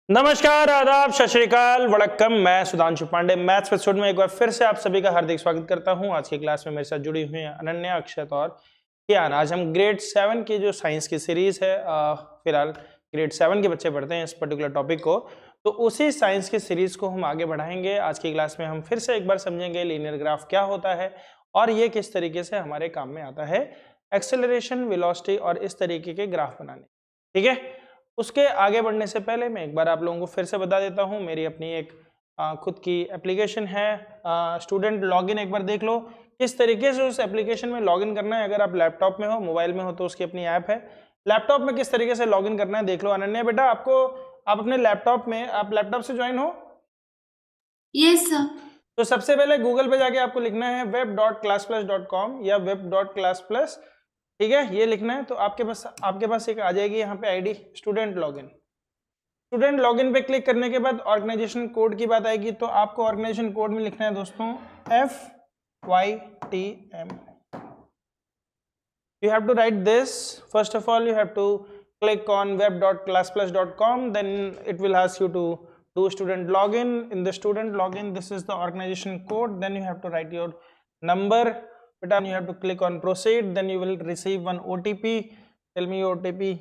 नमस्कार, आदाब, सत श्री अकाल, वड़क्कम। मैं सुधांशु पांडे मैथ्स एपिसोड में एक बार फिर से आप सभी का हार्दिक स्वागत करता हूं। आज की क्लास में मेरे साथ जुड़ी हुई हैं अनन्या, अक्षत और कियान। आज हम ग्रेड 7 की जो साइंस की सीरीज है, फिलहाल ग्रेड 7 के बच्चे पढ़ते हैं इस पर्टिकुलर टॉपिक को, तो उसी साइंस की सीरीज को हम आगे बढ़ाएंगे। आज की क्लास में हम फिर से एक बार समझेंगे लीनियर ग्राफ क्या होता है और ये किस तरीके से हमारे काम में आता है, एक्सेलरेशन, वेलोसिटी और इस तरीके के ग्राफ बनाने। ठीक है, उसके आगे बढ़ने से पहले मैं एक बार आप लोगों को फिर से बता देता हूं, मेरी अपनी एक खुद की एप्लीकेशन है, स्टूडेंट लॉगिन। एक बार देख लो किस तरीके से उस एप्लीकेशन में लॉगिन करना है। अगर आप लैपटॉप में हो, मोबाइल में हो तो उसकी अपनी ऐप है। लैपटॉप में किस तरीके से लॉगिन करना है देख लो। अनन्या बेटा, आप अपने लैपटॉप में, आप लैपटॉप से ज्वाइन हो? Yes sir. तो सबसे पहले गूगल पे जाके आपको लिखना है web.classplus.com या web.classplus। ठीक है, ये लिखना है तो आपके पास एक आ जाएगी यहाँ पे ID student login. Student login पे क्लिक करने के बाद ऑर्गेनाइजेशन कोड की बात आएगी, तो आपको ऑर्गेनाइजेशन कोड में लिखना है दोस्तों FYTM। You have to write this. First of all, you have to click on web.classplus.com. Then it will ask you to do student login. In the student login, this is the organization code. Then you have to write your number. But then you have to click on proceed. Then you will receive one OTP. Tell me your OTP.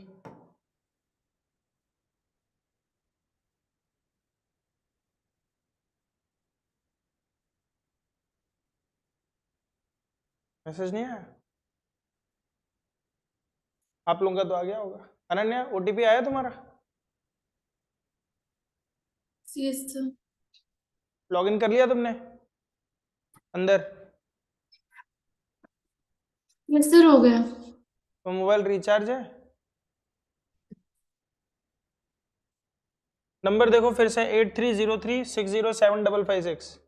Message नहीं आया? आप लोगों का तो आ गया होगा। Ananya, OTP आया तुम्हारा? Yes sir. लॉगिन कर लिया तुमने अंदर? यस सर, हो गया। तो मोबाइल रिचार्ज है? नंबर देखो फिर से 8303607556,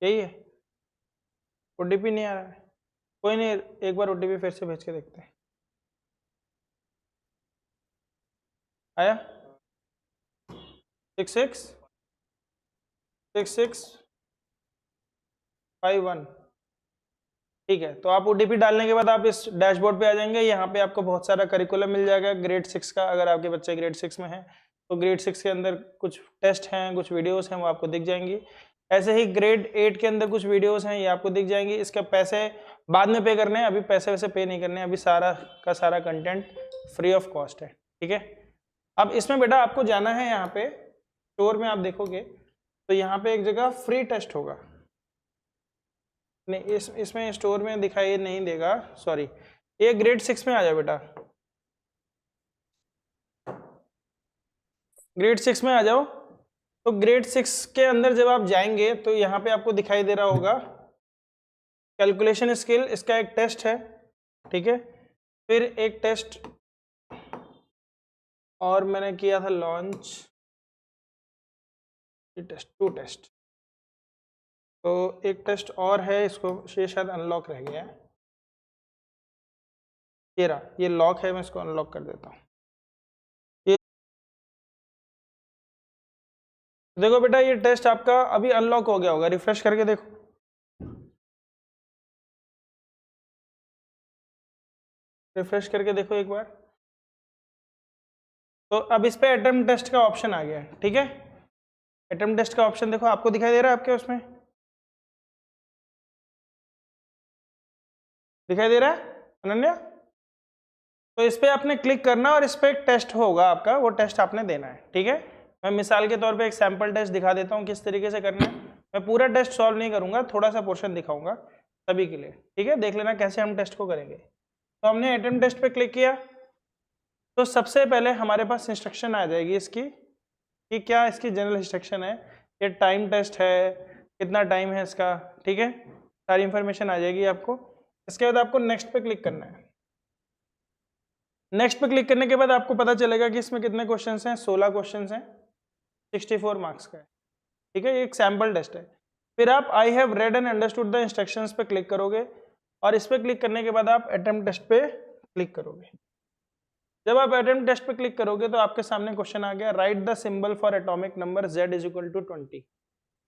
यही है। OTP नहीं आ रहा है? कोई नहीं, एक बार OTP फिर से भेज के देखते हैं। आया? 666651। ठीक है, तो आप OTP डालने के बाद आप इस डैशबोर्ड पे आ जाएंगे। यहाँ पे आपको बहुत सारा करिकुलम मिल जाएगा ग्रेड 6 का। अगर आपके बच्चे ग्रेड 6 में हैं तो ग्रेड 6 के अंदर कुछ टेस्ट हैं, कुछ वीडियोस हैं, वो आपको दिख जाएंगी। ऐसे ही ग्रेड 8 के अंदर कुछ वीडियोस हैं, ये आपको दिख जाएंगी। इसके पैसे बाद में पे करने हैं, अभी पैसे वैसे पे नहीं करने हैं। अभी सारा का सारा कंटेंट फ्री ऑफ कॉस्ट है। ठीक है, अब इसमें बेटा आपको जाना है, यहाँ पे स्टोर में आप देखोगे तो यहाँ पे एक जगह फ्री टेस्ट होगा। नहीं, इसमें स्टोर में दिखाई नहीं देगा, सॉरी। ये ग्रेड 6 में आ जाओ बेटा, ग्रेड 6 में आ जाओ। तो ग्रेड 6 के अंदर जब आप जाएंगे तो यहाँ पे आपको दिखाई दे रहा होगा कैलकुलेशन स्किल, इसका एक टेस्ट है। ठीक है, फिर एक टेस्ट और मैंने किया था लॉन्च, टेस्ट 2 टेस्ट, तो एक टेस्ट और है, इसको ये शायद अनलॉक रह गया है। ये रहा, ये लॉक है, मैं इसको अनलॉक कर देता हूँ। ये देखो बेटा, ये टेस्ट आपका अभी अनलॉक हो गया होगा, रिफ्रेश करके देखो। रिफ्रेश करके देखो एक बार। तो अब इस पे अटेम्प्ट टेस्ट का ऑप्शन आ गया है। ठीक है, अटेम्प्ट टेस्ट का ऑप्शन देखो, आपको दिखाई दे रहा है? आपके उसमें दिखाई दे रहा है अनन्या? तो इस पे आपने क्लिक करना और इस पे एक टेस्ट होगा आपका, वो टेस्ट आपने देना है। ठीक है, मैं मिसाल के तौर पे एक सैंपल टेस्ट दिखा देता हूँ किस तरीके से करना है। मैं पूरा टेस्ट सॉल्व नहीं करूंगा, थोड़ा सा पोर्शन दिखाऊंगा सभी के लिए। ठीक है, देख लेना कैसे हम टेस्ट को करेंगे। तो हमने अटेम्प्ट टेस्ट पे क्लिक किया तो सबसे पहले हमारे पास इंस्ट्रक्शन आ जाएगी इसकी, कि क्या इसकी जनरल इंस्ट्रक्शन है, ये टाइम टेस्ट है, कितना टाइम है इसका। ठीक है, सारी इंफॉर्मेशन आ जाएगी आपको। इसके बाद आपको नेक्स्ट पे क्लिक करना है। नेक्स्ट पे क्लिक करने के बाद आपको पता चलेगा कि इसमें कितने क्वेश्चंस हैं, 16 क्वेश्चंस हैं, 64 मार्क्स का है। ठीक है, ये एक सैम्पल टेस्ट है। फिर आप I have read and understood the instructions पे क्लिक करोगे और इस पे क्लिक करने के बाद आप अटेम्प्ट टेस्ट पे क्लिक करोगे। जब आप अटेम्प्ट टेस्ट पे क्लिक करोगे तो आपके सामने क्वेश्चन आ गया, right the symbol for atomic number Z = 20।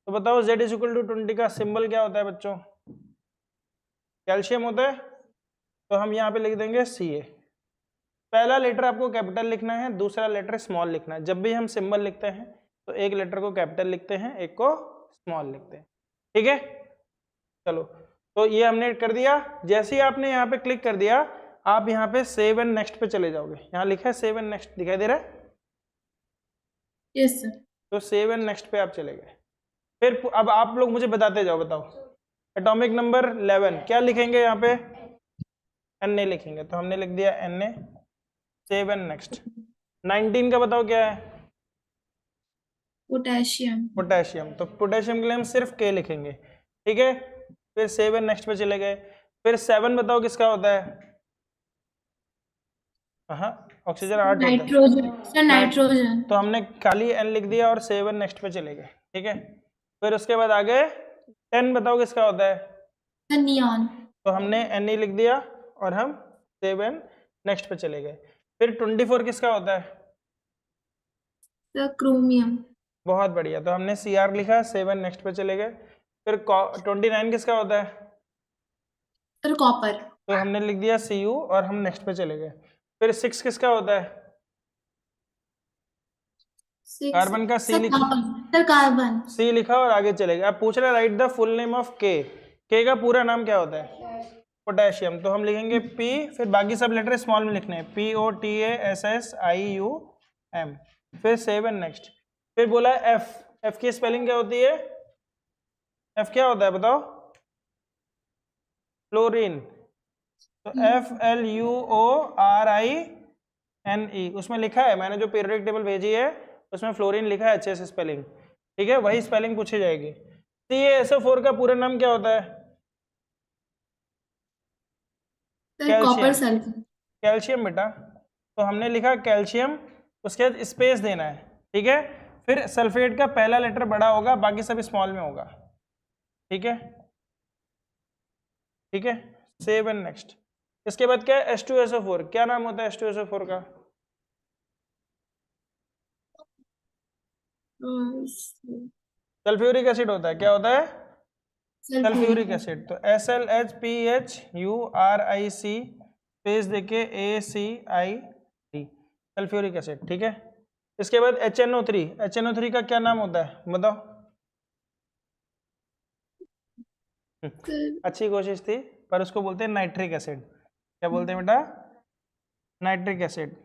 तो बताओ Z = 20 का सिंबल क्या होता है बच्चों? कैल्शियम होता है, तो हम यहाँ पे लिख देंगे Ca। पहला लेटर आपको कैपिटल लिखना है, दूसरा लेटर स्मॉल लिखना है। जब भी हम सिंबल लिखते हैं तो एक लेटर को कैपिटल लिखते हैं, एक को स्मॉल लिखते हैं, ठीक है। चलो, तो ये हमने कर दिया। जैसे ही आपने यहाँ पे क्लिक कर दिया, आप यहाँ पे सेव एंड नेक्स्ट पे चले जाओगे। यहाँ लिखा है सेव एंड नेक्स्ट, दिखाई दे रहा है? Yes sir. तो सेव एंड नेक्स्ट पे आप चले गए। फिर अब आप लोग मुझे बताते जाओ, बताओ एटॉमिक नंबर 11 क्या लिखेंगे यहाँ पे? Na लिखेंगे, तो हमने लिख दिया Na, सेव एंड नेक्स्ट। 19 का बताओ क्या है? पोटेशियम। पोटेशियम, तो पोटेशियम के लिए हम सिर्फ K लिखेंगे, ठीक है। फिर सेव एंड नेक्स्ट पे चले गए। फिर 7 बताओ किसका होता है? हाँ, ऑक्सीजन 8 होता है। Nitrogen sir, nitrogen. तो हमने खाली N लिख दिया और सेव एंड नेक्स्ट पे चले गए, ठीक है। फिर उसके बाद आगे 10 बताओ किसका होता है? Sir neon. तो हमने Ne लिख दिया और हम सेव एंड नेक्स्ट पे चले गए। फिर 24 किसका होता है? Sir chromium. बहुत बढ़िया, तो हमने Cr लिखा, सेव एंड नेक्स्ट पे चले गए। फिर 29 किसका होता है? Sir copper. तो हमने लिख दिया Cu और हम नेक्स्ट पे चले गए। फिर 6 किसका होता है? कार्बन का C लिखा, सर कार्बन। C लिखा और आगे चले गए। अब पूछ रहा है right the full name of K। K का पूरा नाम क्या होता है? पोटेशियम, तो हम लिखेंगे P, फिर बाकी सब लेटर स्मॉल में लिखने हैं, POTASSIUM। फिर सेव एंड नेक्स्ट। फिर बोला F, F की स्पेलिंग क्या होती है? F क्या होता है बताओ? फ्लोरीन, तो FLUORINE। उसमें लिखा है, मैंने जो पीरियोडिक टेबल भेजी है उसमें फ्लोरीन लिखा है अच्छे से स्पेलिंग, ठीक है, वही स्पेलिंग पूछी जाएगी। CaSO4 का पूरा नाम क्या होता है? Copper sulphur. कैल्शियम बेटा, तो हमने लिखा कैल्शियम, उसके बाद स्पेस देना है, ठीक है। फिर सल्फेट का पहला लेटर बड़ा होगा, बाकी सब स्मॉल में होगा, ठीक है, ठीक है। Save and next. इसके बाद क्या है? H2SO4, क्या नाम होता है H2SO4 का? सल्फ्यूरिक एसिड होता है, क्या होता है? सल्फ्यूरिक एसिड, तो SLHPHURIC स्पेस देके ACID, सल्फ्यूरिक एसिड, ठीक है। इसके बाद HNO3, HNO3 का क्या नाम होता है बताओ? अच्छी कोशिश थी, पर उसको बोलते हैं नाइट्रिक एसिड। क्या बोलते हैं बेटा? नाइट्रिक एसिड,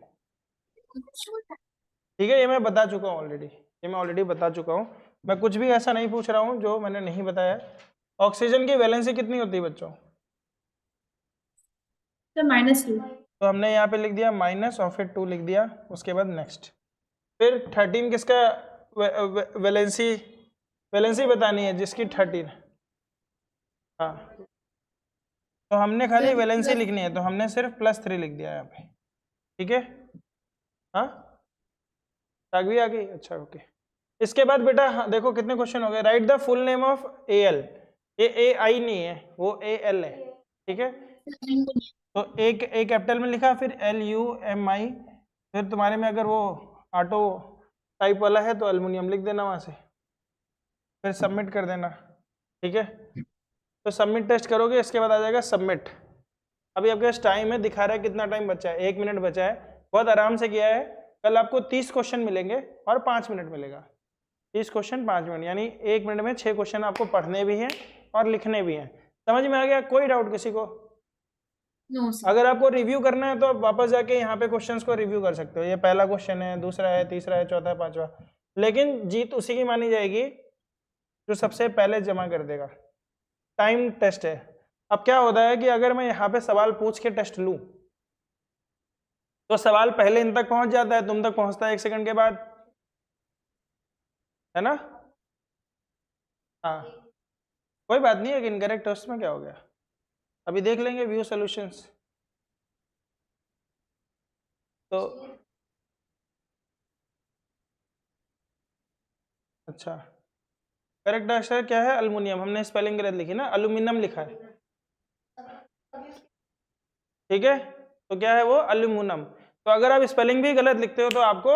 ठीक है। ये मैं बता चुका हूँ ऑलरेडी, ये मैं ऑलरेडी बता चुका हूँ। मैं कुछ भी ऐसा नहीं पूछ रहा हूँ जो मैंने नहीं बताया। ऑक्सीजन की वैलेंसी कितनी होती है बच्चों? -2। तो हमने यहाँ पे लिख दिया माइनस और फिर 2 लिख दिया, उसके बाद नेक्स्ट। फिर 13 किसका वैलेंसी बतानी है, जिसकी 13, हाँ, तो हमने खाली वैलेंसी लिखनी है, तो हमने सिर्फ +3 लिख दिया यहाँ पे, ठीक है। हाँ, आग भी आ गई, अच्छा ओके। इसके बाद बेटा हाँ, देखो कितने क्वेश्चन हो गए। Right the full name of Al, ये AI नहीं है, वो Al है, ठीक है। तो एक कैपिटल में लिखा, फिर LUMI, फिर तुम्हारे में अगर वो ऑटो टाइप वाला है तो एल्युमिनियम लिख देना वहां से, फिर सबमिट कर देना, ठीक है। तो सबमिट टेस्ट करोगे, इसके बाद आ जाएगा सबमिट। अभी आपके पास टाइम है, दिखा रहा है कितना टाइम बचा है, 1 मिनट बचा है, बहुत आराम से किया है। कल आपको 30 क्वेश्चन मिलेंगे और 5 मिनट मिलेगा, 30 क्वेश्चन 5 मिनट, यानी 1 मिनट में 6 क्वेश्चन आपको पढ़ने भी हैं और लिखने भी हैं। समझ में आ गया? कोई डाउट किसी को? No sir. अगर आपको रिव्यू करना है तो आप वापस जाके यहाँ पे क्वेश्चंस को रिव्यू कर सकते हो। ये पहला क्वेश्चन है, दूसरा है, तीसरा है, चौथा, पांचवा, लेकिन जीत उसी की मानी जाएगी जो सबसे पहले जमा कर देगा। टाइम टेस्ट है। अब क्या होता है कि अगर मैं यहाँ पे सवाल पूछ के टेस्ट लूं तो सवाल पहले इन तक पहुंच जाता है, तुम तक पहुंचता है 1 सेकंड के बाद, है ना? हाँ, कोई बात नहीं है कि इनकरेक्ट है, उसमें क्या हो गया, अभी देख लेंगे व्यू सॉल्यूशंस। तो अच्छा, करेक्ट आंसर क्या है? अल्युमिनियम। हमने स्पेलिंग गलत लिखी ना, अल्यूमिनियम लिखा है, ठीक है। तो क्या है वो? अल्यूमिनियम। तो अगर आप स्पेलिंग भी गलत लिखते हो तो आपको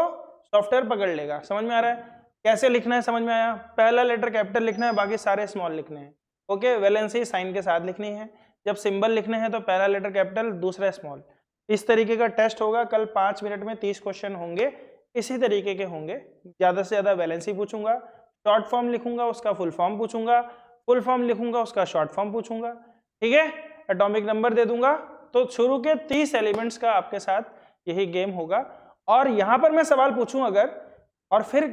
सॉफ्टवेयर पकड़ लेगा। समझ में आ रहा है? कैसे लिखना है समझ में आया? पहला लेटर कैपिटल लिखना है, बाकी सारे स्मॉल लिखने हैं, ओके। वैलेंसी साइन के साथ लिखनी है। जब सिंबल लिखने हैं तो पहला लेटर कैपिटल, दूसरा स्मॉल। इस तरीके का टेस्ट होगा। कल 5 मिनट में 30 क्वेश्चन होंगे, इसी तरीके के होंगे। ज़्यादा से ज़्यादा वैलेंसी पूछूंगा, शॉर्ट फॉर्म लिखूंगा उसका फुल फॉर्म पूछूंगा, फुल फॉर्म लिखूंगा उसका शॉर्ट फॉर्म पूछूंगा, ठीक है। एटॉमिक नंबर दे दूंगा। तो शुरू के 30 एलिमेंट्स का आपके साथ यही गेम होगा। और यहाँ पर मैं सवाल पूछूं अगर, और फिर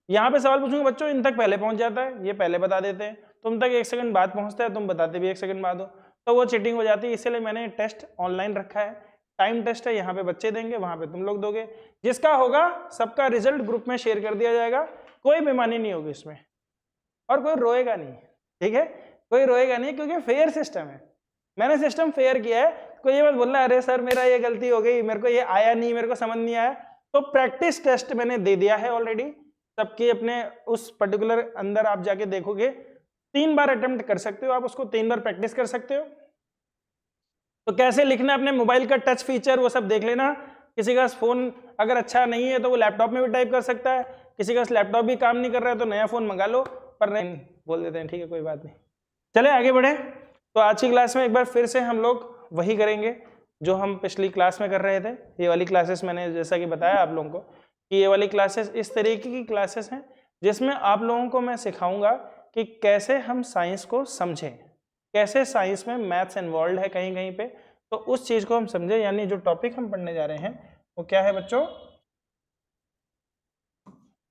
यहाँ पे सवाल पूछूंगा बच्चों इन तक पहले पहुंच जाता है, ये पहले बता देते हैं, तुम तक 1 सेकंड बाद पहुंचता है, तुम बताते भी 1 सेकंड बाद हो, तो वो चीटिंग हो जाती है। इसलिए मैंने टेस्ट ऑनलाइन रखा है, टाइम टेस्ट है, यहाँ पे बच्चे देंगे, वहां पे तुम लोग दोगे। जिसका होगा सबका रिजल्ट ग्रुप में शेयर कर दिया जाएगा, कोई बेईमानी नहीं होगी इसमें, और कोई रोएगा नहीं, ठीक है, कोई रोएगा नहीं, क्योंकि फेयर सिस्टम है। मैंने सिस्टम फेयर किया है। कोई ये मत बोलना अरे सर मेरा ये गलती हो गई, मेरे को ये आया नहीं, मेरे को समझ नहीं आया। तो प्रैक्टिस टेस्ट मैंने दे दिया है ऑलरेडी सबके अपने उस पर्टिकुलर अंदर। आप जाके देखोगे 3 बार अटेम्प्ट कर सकते हो, आप उसको 3 बार प्रैक्टिस कर सकते हो। तो कैसे लिखना अपने मोबाइल का टच फीचर वो सब देख लेना। किसी का फोन अगर अच्छा नहीं है तो वो लैपटॉप में भी टाइप कर सकता है, किसी का लैपटॉप भी काम नहीं कर रहा है तो नया फोन मंगा लो, पर नहीं बोल देते हैं, ठीक है कोई बात नहीं। चले आगे बढ़े। तो आज की क्लास में एक बार फिर से हम लोग वही करेंगे जो हम पिछली क्लास में कर रहे थे। ये वाली क्लासेस मैंने जैसा कि बताया आप लोगों को कि ये वाली क्लासेस इस तरीके की क्लासेस हैं जिसमें आप लोगों को मैं सिखाऊंगा कि कैसे हम साइंस को समझें, कैसे साइंस में मैथ्स इन्वॉल्व है कहीं कहीं पे, तो उस चीज को हम समझें। यानी जो टॉपिक हम पढ़ने जा रहे हैं वो क्या है बच्चों?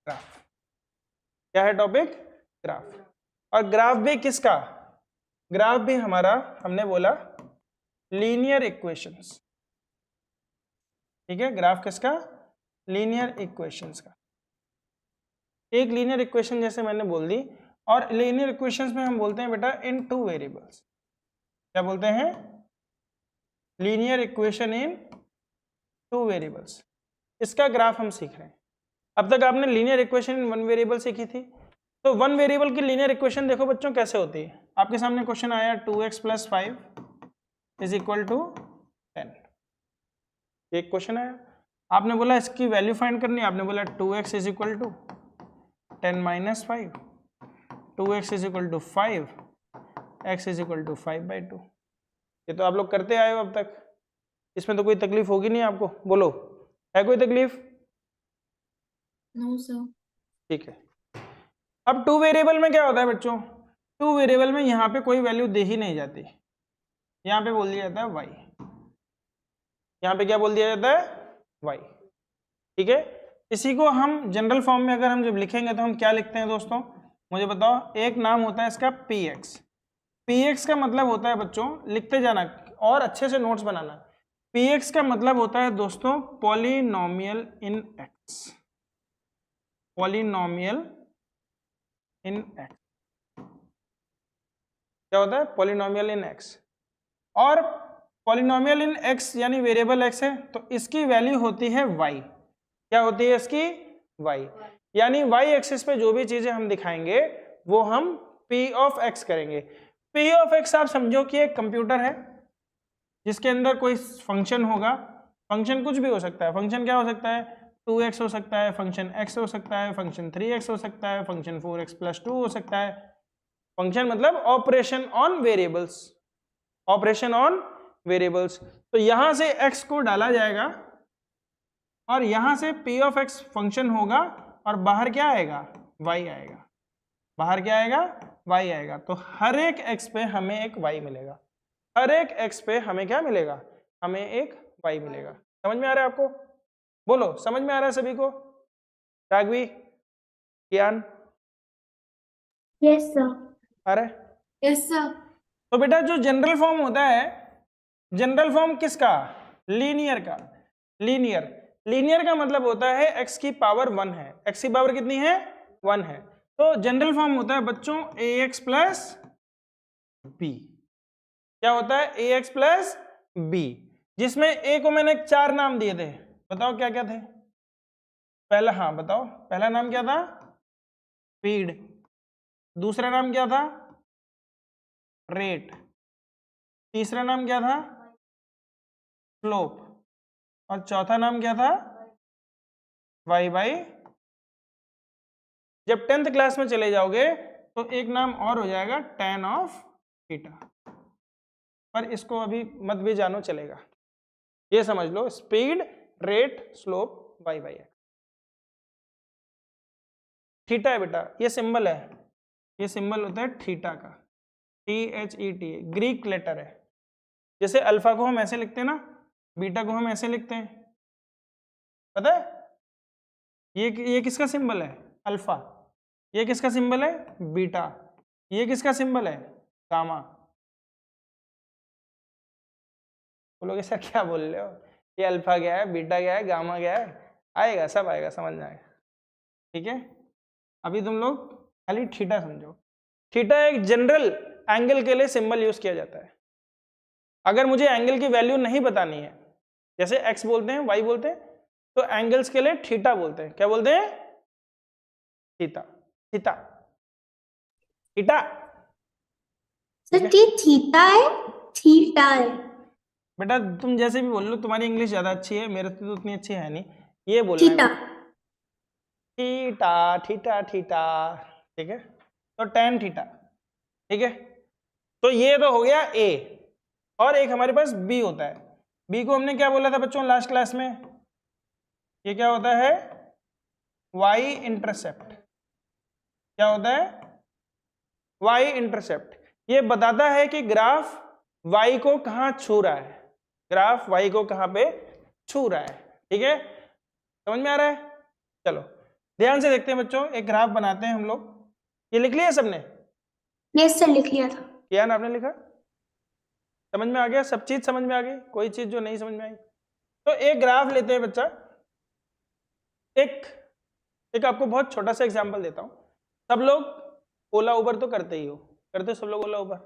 ग्राफ। क्या है टॉपिक? ग्राफ। और ग्राफ भी किसका? ग्राफ भी हमारा, हमने बोला लीनियर इक्वेशंस, ठीक है। ग्राफ किसका? लीनियर इक्वेशंस का। एक लीनियर इक्वेशन जैसे मैंने बोल दी, और लीनियर इक्वेशंस में हम बोलते हैं बेटा इन 2 वेरिएबल्स। क्या बोलते हैं? Linear equation in 2 variables. इसका ग्राफ हम सीख रहे हैं। अब तक आपने लीनियर इक्वेशन इन 1 वेरिएबल सीखी थी। तो 1 वेरिएबल की लीनियर इक्वेशन देखो बच्चों कैसे होती है। आपके सामने क्वेश्चन आया 2x + 5 = 10। एक क्वेश्चन आया, आपने बोला इसकी वैल्यू फाइंड करनी है, आपने बोला 2x = 10 - 5, 2x = 5, x = 5/2। ये तो आप लोग करते आए हो अब तक, इसमें तो कोई तकलीफ होगी नहीं आपको, बोलो है कोई तकलीफ? No sir. ठीक है। अब 2 वेरिएबल में क्या होता है बच्चों? 2 वेरिएबल में यहाँ पे कोई वैल्यू दे ही नहीं जाती, यहाँ पे बोल दिया जाता है y। यहाँ पे क्या बोल दिया जाता है? y, ठीक है। इसी को हम जनरल फॉर्म में अगर हम जब लिखेंगे तो हम क्या लिखते हैं दोस्तों? मुझे बताओ। एक नाम होता है इसका px। px का मतलब होता है बच्चों, लिखते जाना और अच्छे से नोट्स बनाना। px का मतलब होता है दोस्तों पॉलिनोमियल इन x। पॉलिनोमियल इन x क्या होता है? पॉलिनोमियल इन x। और पॉलिनोमियल इन x यानी वेरिएबल x है, तो इसकी वैल्यू होती है y। क्या होती है इसकी? y। यानी y एक्सिस पे जो भी चीजें हम दिखाएंगे वो हम p ऑफ x करेंगे। p ऑफ x आप समझो कि एक कंप्यूटर है जिसके अंदर कोई फंक्शन होगा। फंक्शन कुछ भी हो सकता है। फंक्शन क्या हो सकता है? 2x हो सकता है, फंक्शन x हो सकता है, फंक्शन 3x हो सकता है, फंक्शन 4x + 2 हो सकता है। फंक्शन मतलब operation on variables, operation on variables. तो यहां से x को डाला जाएगा और यहां से p ऑफ x फंक्शन होगा और बाहर क्या आएगा? y आएगा। बाहर क्या आएगा? y आएगा। तो हर एक x पे हमें एक y मिलेगा। हर एक x पे हमें क्या मिलेगा? हमें एक y मिलेगा। समझ में आ रहा है आपको? बोलो समझ में आ रहा है सभी को? राघवी, ज्ञान, यस सर। आ रहा है? Yes sir. तो बेटा जो जनरल फॉर्म होता है, जनरल फॉर्म किसका? लीनियर का। लीनियर, लीनियर का मतलब होता है x की पावर 1 है। x की पावर कितनी है? 1 है। तो जनरल फॉर्म होता है बच्चों ax + b। क्या होता है? ax + b, जिसमें a को मैंने 4 नाम दिए थे। बताओ क्या क्या थे? पहला, हाँ बताओ, पहला नाम क्या था? स्पीड। दूसरा नाम क्या था? रेट। तीसरा नाम क्या था? स्लोप। और चौथा नाम क्या था? y/। जब 10th क्लास में चले जाओगे तो एक नाम और हो जाएगा tan ऑफ थीटा, पर इसको अभी मत भी जानो, चलेगा। ये समझ लो, speed, rate, slope Y by X. Theta है बेटा, ये सिंबल है, ये सिंबल होता है थीटा का, THET, ग्रीक लेटर है। जैसे अल्फा को हम ऐसे लिखते हैं ना, बीटा को हम ऐसे लिखते हैं, पता है? ये किसका सिंबल है? अल्फा। ये किसका सिंबल है? बीटा। ये किसका सिंबल है? गामा। बोलोगे सर क्या बोल रहे हो, ये अल्फा क्या है, बीटा क्या है, गामा क्या है? आएगा, सब आएगा, समझ में आएगा, ठीक है। अभी तुम लोग खाली थीटा समझो। थीटा एक जनरल एंगल के लिए सिंबल यूज किया जाता है। अगर मुझे एंगल की वैल्यू नहीं बतानी है, जैसे एक्स बोलते हैं, वाई बोलते हैं, तो एंगल्स के लिए थीटा बोलते हैं। क्या बोलते हैं? Theta, theta, theta. सर ये थीटा है, थीटा है। बेटा तुम जैसे भी बोल लो, तुम्हारी इंग्लिश ज्यादा अच्छी है, मेरे तो उतनी अच्छी है नहीं, ये बोलना थीटा। है थीटा, थीटा, थीटा, ठीक है। तो tan थीटा, ठीक है। तो ये तो हो गया A, और एक हमारे पास B होता है। B को हमने क्या बोला था बच्चों लास्ट क्लास में? ये क्या होता है? Y intercept. क्या होता है? Y intercept. ये बताता है कि ग्राफ Y को कहां छू रहा है, ग्राफ Y को कहां पे छू रहा है, ठीक है। समझ में आ रहा है? चलो ध्यान से देखते हैं बच्चों, एक ग्राफ बनाते हैं हम लोग। ये लिख लिया सबने? यस सर, लिख लिया था। किया ना आपने? लिखा? समझ में आ गया? सब चीज समझ में आ गई? कोई चीज जो नहीं समझ में आई? तो एक ग्राफ लेते हैं बच्चा, एक आपको बहुत छोटा सा एग्जांपल देता हूं। सब लोग ओला उबर तो करते ही हो, करते हो सब लोग ओला उबर।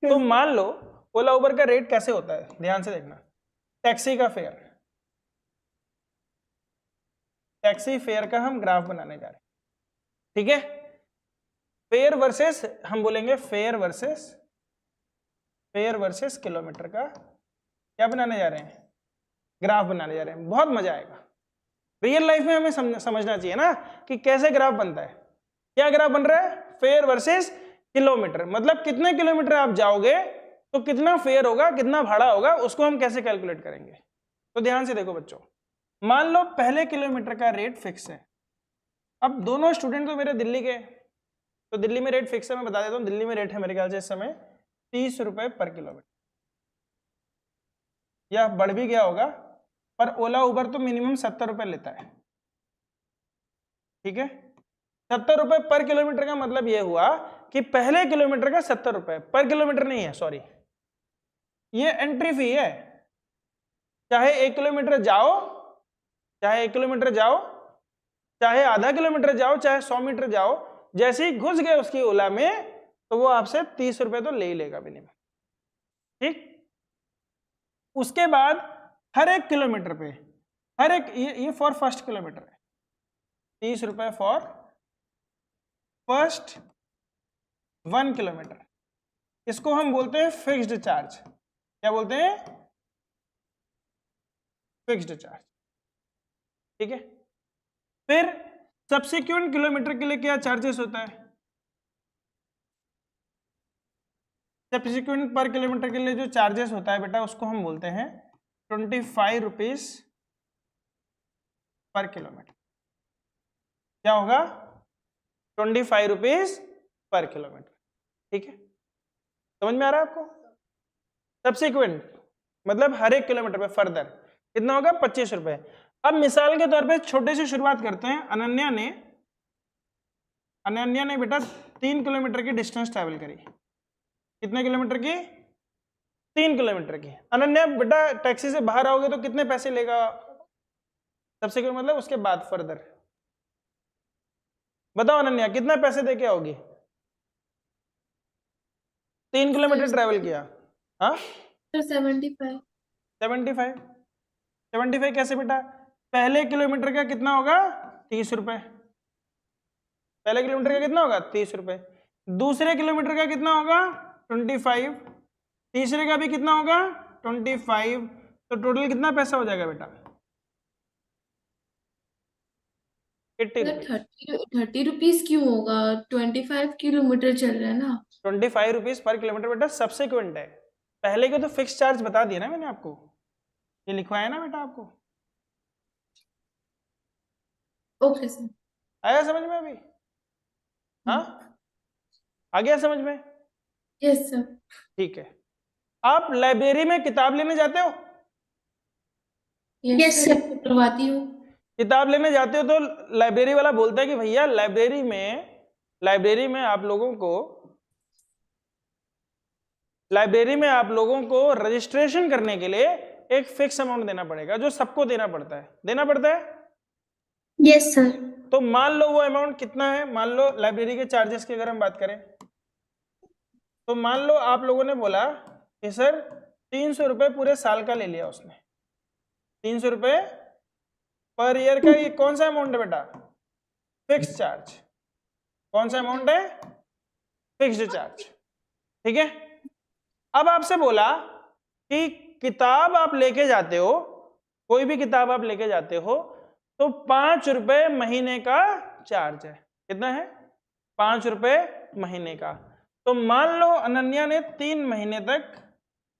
तो मान लो ओला उबर का रेट कैसे होता है, ध्यान से देखना। टैक्सी का फेयर, टैक्सी फेयर का हम ग्राफ बनाने जा रहे हैं, ठीक है। फेयर वर्सेस, हम बोलेंगे फेयर वर्सेस किलोमीटर का क्या बनाने जा रहे हैं? ग्राफ बनाने जा रहे हैं। बहुत मजा आएगा। रियल लाइफ में हमें समझना चाहिए ना कि कैसे ग्राफ बनता है। क्या ग्राफ बन रहा है? फेयर वर्सेस किलोमीटर, मतलब कितने किलोमीटर आप जाओगे तो कितना फेयर होगा, कितना भाड़ा होगा, उसको हम कैसे कैलकुलेट करेंगे। तो ध्यान से देखो बच्चों, मान लो पहले किलोमीटर का रेट फिक्स है। अब दोनों स्टूडेंट तो मेरे दिल्ली के, तो दिल्ली में रेट फिक्स है, मैं बता देता हूँ। दिल्ली में रेट है मेरे ख्याल से इस समय 30 रुपए पर किलोमीटर, या बढ़ भी गया होगा, पर ओला उबर तो मिनिमम 70 रुपए लेता है, ठीक है। 70 रुपए पर किलोमीटर का मतलब यह हुआ कि पहले किलोमीटर का 70 रुपए पर किलोमीटर नहीं है, सॉरी, ये एंट्री फी है। चाहे 1 किलोमीटर जाओ, चाहे 1 किलोमीटर जाओ, चाहे आधा किलोमीटर जाओ, चाहे 100 मीटर जाओ, जैसे ही घुस गए उसकी ओला में तो वो आपसे 30 रुपए तो ले ही लेगा मिनिमम, ठीक। उसके बाद हर एक किलोमीटर पे, हर एक, ये फॉर फर्स्ट किलोमीटर है, 30 रुपए फॉर फर्स्ट 1 किलोमीटर। इसको हम बोलते हैं फिक्स्ड चार्ज। क्या बोलते हैं? फिक्स्ड चार्ज, ठीक है। फिर सब्सिक्वेंट किलोमीटर के लिए क्या चार्जेस होता है? सब्सिक्वेंट पर किलोमीटर के लिए जो चार्जेस होता है बेटा, उसको हम बोलते हैं 25 रुपीज पर किलोमीटर। क्या होगा? 25 रुपीज पर किलोमीटर, ठीक है। समझ में आ रहा है आपको? सब्सिक्वेंट मतलब हर एक किलोमीटर पे फर्दर कितना होगा? 25 रुपए। अब मिसाल के तौर पे छोटे से शुरुआत करते हैं। अनन्या ने बेटा 3 किलोमीटर की डिस्टेंस ट्रैवल करी। कितने किलोमीटर की? 3 किलोमीटर की। अनन्या बेटा टैक्सी से बाहर आओगे तो कितने पैसे लेगा? सब्सिक्वेंट मतलब उसके बाद फर्दर। बताओ अनन्या, कितना पैसे दे के आओगी? 3 किलोमीटर ट्रैवल किया, हाँ 75। 75 कैसे बेटा? पहले किलोमीटर का कितना होगा? 30 रुपए। पहले किलोमीटर का कितना होगा? 30 रुपए। दूसरे किलोमीटर का कितना होगा? 25। तीसरे का भी कितना होगा? 25। तो टोटल कितना पैसा हो जाएगा बेटा? 80 रुपीज। 30 रुपीज क्यों होगा? 25 किलोमीटर चल रहा है ना। 25 रुपीज पर किलोमीटर बेटा सब्सिक्वेंट है। पहले के तो फिक्स चार्ज बता दिया ना मैंने आपको। ये लिखवाया ना बेटा आपको? Okay sir. आया समझ में अभी? हाँ, आ गया समझ में? Yes sir. ठीक है। आप लाइब्रेरी में किताब लेने जाते हो? यस सर, करवाती हूँ। किताब लेने जाते हो तो लाइब्रेरी वाला बोलता है कि भैया लाइब्रेरी में आप लोगों को रजिस्ट्रेशन करने के लिए एक फिक्स अमाउंट देना पड़ेगा, जो सबको देना पड़ता है। Yes sir. तो मान लो वो अमाउंट कितना है, मान लो लाइब्रेरी के चार्जेस की अगर हम बात करें तो मान लो आप लोगों ने बोला कि सर 300 रुपये पूरे साल का ले लिया उसने, 300 रुपये पर ईयर का। ये कौन सा अमाउंट है बेटा? Fix charge. कौन सा अमाउंट है? Fixed charge. ठीक है। अब आपसे बोला कि किताब आप लेके जाते हो, कोई भी किताब आप लेके जाते हो तो 5 रुपए महीने का चार्ज है। कितना है? 5 रुपए महीने का। तो मान लो अनन्या ने 3 महीने तक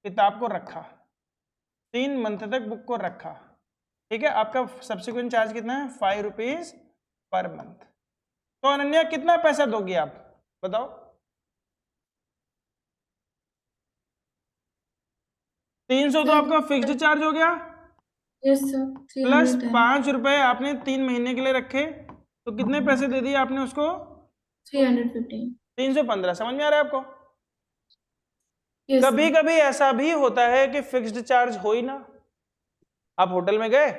किताब को रखा, 3 मंथ तक बुक को रखा। ठीक है। आपका सब्सिक्वेंट चार्ज कितना है? 5 रुपीज पर मंथ। तो अनन्या कितना पैसा दोगी आप बताओ? 300 तो आपका फिक्स्ड चार्ज हो गया, यस सर। प्लस 5 रुपए आपने 3 महीने के लिए रखे, तो कितने पैसे दे दिए आपने उसको? 315। 315। समझ में आ रहा है आपको? यस कभी कभी ऐसा भी होता है कि फिक्स्ड चार्ज हो ही ना। आप होटल में गए,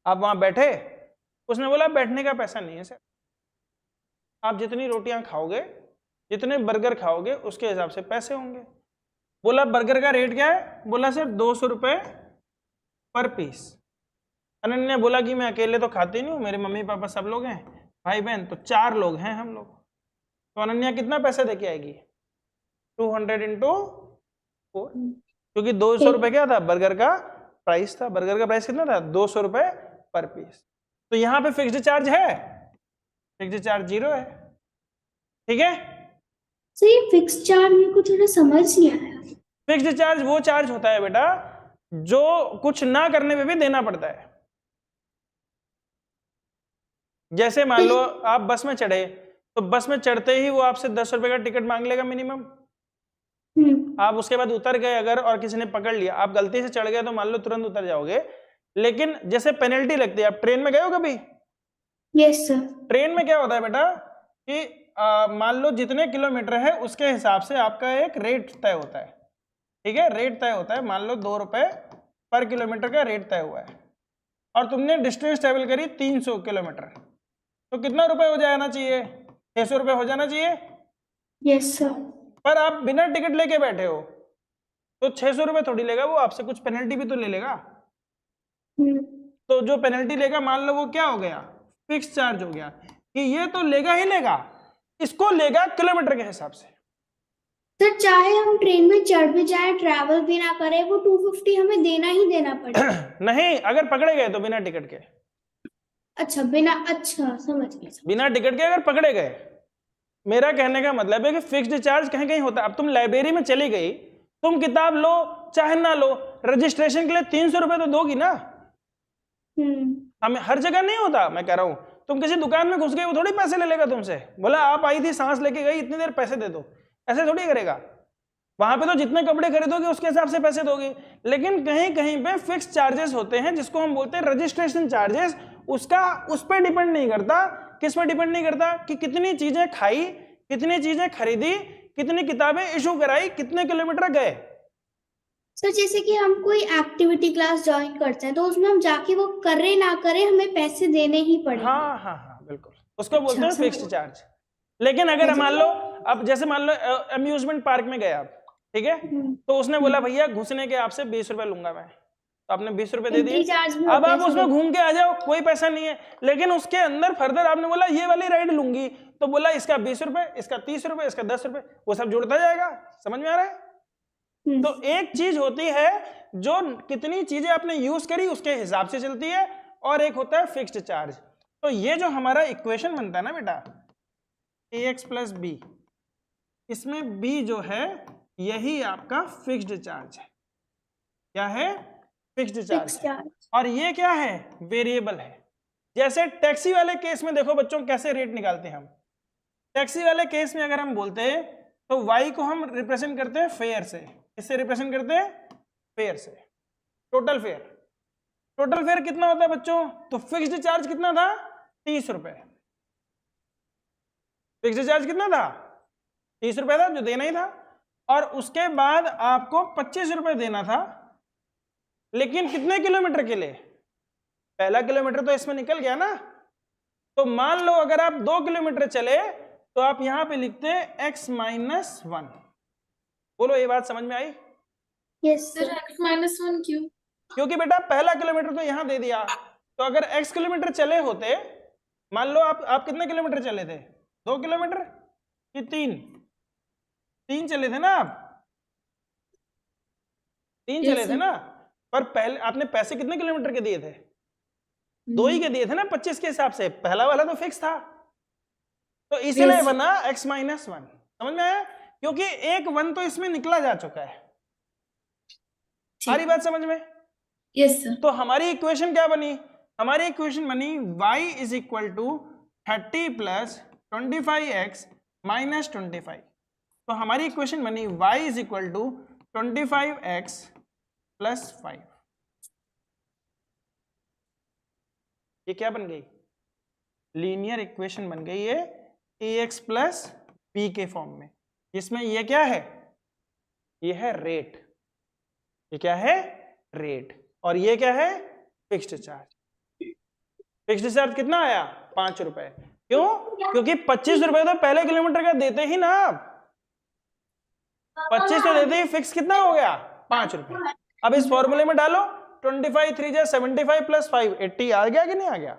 आप वहां बैठे, उसने बोला बैठने का पैसा नहीं है सर, आप जितनी रोटियां खाओगे, जितने बर्गर खाओगे उसके हिसाब से पैसे होंगे। बोला बर्गर का रेट क्या है? बोला सर 200 रुपए पर पीस। अनन्या बोला कि मैं अकेले तो खाती नहीं हूँ, मेरे मम्मी पापा सब लोग हैं, भाई बहन तो 4 लोग हैं हम लोग। तो अनन्या कितना पैसा देके आएगी? 200 इंटू 4, क्योंकि 200 रुपए क्या था बर्गर का प्राइस था। बर्गर का प्राइस कितना था? 200 रुपए पर पीस। तो यहां पे फिक्स्ड चार्ज है? फिक्स्ड चार्ज 0 है। ठीक है। सर ये फिक्स चार्ज मेरे को थोड़ा समझ नहीं आया। फिक्स्ड चार्ज वो चार्ज होता है बेटा जो कुछ ना करने पे भी देना पड़ता है। जैसे मान लो आप बस में चढ़े, तो बस में चढ़ते ही वो आपसे 10 रुपए का टिकट मांग लेगा मिनिमम। आप उसके बाद उतर गए अगर और किसी ने पकड़ लिया, आप गलती से चढ़ गए तो मान लो तुरंत उतर जाओगे, लेकिन जैसे पेनल्टी लगती है। आप ट्रेन में गए हो कभी? Yes sir. ट्रेन में क्या होता है बेटा कि मान लो जितने किलोमीटर है उसके हिसाब से आपका एक रेट तय होता है। ठीक है, रेट तय होता है। मान लो 2 रुपए पर किलोमीटर का रेट तय हुआ है और तुमने डिस्टेंस ट्रेवल करी 300 किलोमीटर, तो कितना रुपए हो जाना चाहिए? 600 रुपए हो जाना चाहिए। Yes sir. पर आप बिना टिकट लेके बैठे हो तो 600 रुपए थोड़ी लेगा वो, आपसे कुछ पेनल्टी भी तो ले लेगा। तो जो पेनल्टी लेगा मान लो वो क्या हो गया? फिक्स चार्ज हो गया कि ये तो लेगा ही लेगा, इसको लेगा किलोमीटर के हिसाब से। सर चाहे हम ट्रेन में चढ़ भी जाए, ट्रैवल भी ना करें, वो 250 हमें देना ही देना पड़ेगा। नहीं, अगर पकड़े गए तो बिना टिकट के। अच्छा समझ गया। बिना टिकट के अगर पकड़े गए, मेरा कहने का मतलब है कि फिक्स्ड चार्ज कहीं कहीं होता है। अब तुम लाइब्रेरी में चली गई, तुम किताब लो चाहे ना लो, रजिस्ट्रेशन के लिए 300 रुपए तो दोगी ना। हमें हर जगह नहीं होता, मैं कह रहा हूं। तुम किसी दुकान में घुस गए, वो थोड़ी पैसे ले लेगा तुमसे। बोला आप आई थी, सांस लेके गई, इतनी देर पैसे दे दो, ऐसे थोड़ी करेगा। वहां पे तो जितने कपड़े खरीदोगे उसके हिसाब से पैसे दोगे। लेकिन कहीं कहीं पे फिक्स चार्जेस होते हैं जिसको हम बोलते हैं रजिस्ट्रेशन चार्जेस। उसका उस पर डिपेंड नहीं करता। किस पर डिपेंड नहीं करता? कि कितनी चीजें खाई, कितनी चीजें खरीदी, कितनी किताबें इशू कराई, कितने किलोमीटर गए। सर जैसे कि हम कोई एक्टिविटी क्लास ज्वाइन करते हैं तो उसमें हम जाके वो करे ना करे हमें पैसे देने ही पड़ेंगे। हाँ बिल्कुल, उसको बोलते हैं अच्छा, फिक्स्ड चार्ज। लेकिन अगर मान लो, अब जैसे मान लो अम्यूजमेंट पार्क में गए आप, ठीक है, तो उसने बोला भैया घुसने के आपसे 20 रुपए लूंगा मैं, तो आपने 20 रुपए दे दिए। अब आप उसमें घूम के आ जाओ, कोई पैसा नहीं है। लेकिन उसके अंदर फर्दर आपने बोला ये वाली राइड लूंगी, तो बोला इसका 20 रुपए, इसका 30 रुपए, इसका 10 रुपए, वो सब जुड़ता जाएगा। समझ में आ रहा है? तो एक चीज होती है जो कितनी चीजें आपने यूज करी उसके हिसाब से चलती है, और एक होता है फिक्स्ड चार्ज। तो ये जो हमारा इक्वेशन बनता है ना बेटा, ax प्लस बी, इसमें b जो है यही आपका फिक्स्ड चार्ज है। क्या है? फिक्स्ड चार्ज फिक्स है। चार्ज। और ये क्या है, वेरिएबल है। जैसे टैक्सी वाले केस में देखो बच्चों कैसे रेट निकालते हैं हम। टैक्सी वाले केस में अगर हम बोलते हैं तो y को हम रिप्रेजेंट करते हैं फेयर से। किससे रिप्रेजेंट करते हैं? फेयर से। Total fair. टोटल फेयर कितना होता है बच्चों? तो फिक्स्ड चार्ज कितना था? 30 रुपए। फिक्स्ड चार्ज कितना था? 30 रुपए था, जो देना ही था। और उसके बाद आपको 25 रुपए देना था, लेकिन कितने किलोमीटर के लिए? पहला किलोमीटर तो इसमें निकल गया ना। तो मान लो अगर आप 2 किलोमीटर चले तो आप यहां पे लिखते हैं x-1। बोलो ये बात समझ में आई? Yes sir sir. x-1 क्यों? क्योंकि बेटा पहला किलोमीटर तो यहां दे दिया, तो अगर x किलोमीटर चले होते, मान लो आप कितने किलोमीटर चले थे? 2 किलोमीटर कि 3 चले थे ना आप? 3 Yes, चले थे sir. ना। पर पहले आपने पैसे कितने किलोमीटर के दिए थे? 2 ही के दिए थे ना 25 के हिसाब से। पहला वाला तो फिक्स था, तो इसीलिए Yes. बना x-1। समझ में आया? क्योंकि एक 1 तो इसमें निकला जा चुका है। सारी बात समझ में? Yes, sir. तो हमारी इक्वेशन क्या बनी? हमारी इक्वेशन बनी y is equal to 30 plus 25x minus 25। तो हमारी इक्वेशन बनी y is equal to 25x plus 5। ये क्या बन गई? लीनियर इक्वेशन बन गई है ax प्लस b के फॉर्म में, जिसमें ये क्या है? ये है रेट। ये क्या है? रेट। और ये क्या है? Fixed charge. फिक्स्ड चार्ज कितना आया? 5 रुपए। क्यों? क्योंकि 25 रुपए तो पहले किलोमीटर का देते ही ना आप। 25 तो देते ही, फिक्स कितना हो गया? 5 रुपए। अब इस फॉर्मूले में डालो, 25 3 जा 75 प्लस 5 80 आ गया कि नहीं आ गया?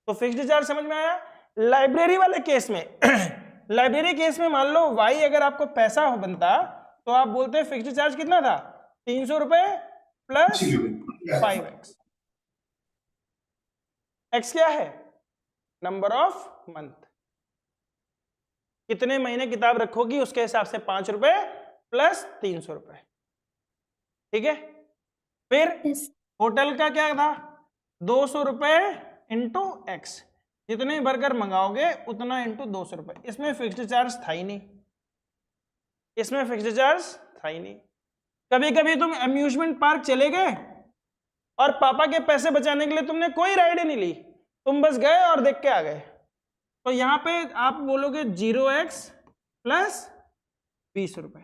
तो फिक्स्ड चार्ज समझ में आया। लाइब्रेरी वाले केस में लाइब्रेरी केस में मान लो y अगर आपको पैसा बनता तो आप बोलते हैं फिक्स्ड चार्ज कितना था? 300 रुपए प्लस 5x। x क्या है? Number of month. कितने महीने किताब रखोगी उसके हिसाब से 5 रुपए प्लस 300 रुपए। ठीक है। फिर यस होटल का क्या था? 200 रुपए इंटू एक्स। जितने बर्गर मंगाओगे उतना इंटू 200 रुपए। इसमें फिक्स्ड चार्ज था ही नहीं। इसमें फिक्स्ड चार्ज था ही नहीं। कभी कभी तुम अम्यूजमेंट पार्क चले गए और पापा के पैसे बचाने के लिए तुमने कोई राइड ही नहीं ली, तुम बस गए और देख के आ गए, तो यहां पे आप बोलोगे 0x प्लस 20 रुपए।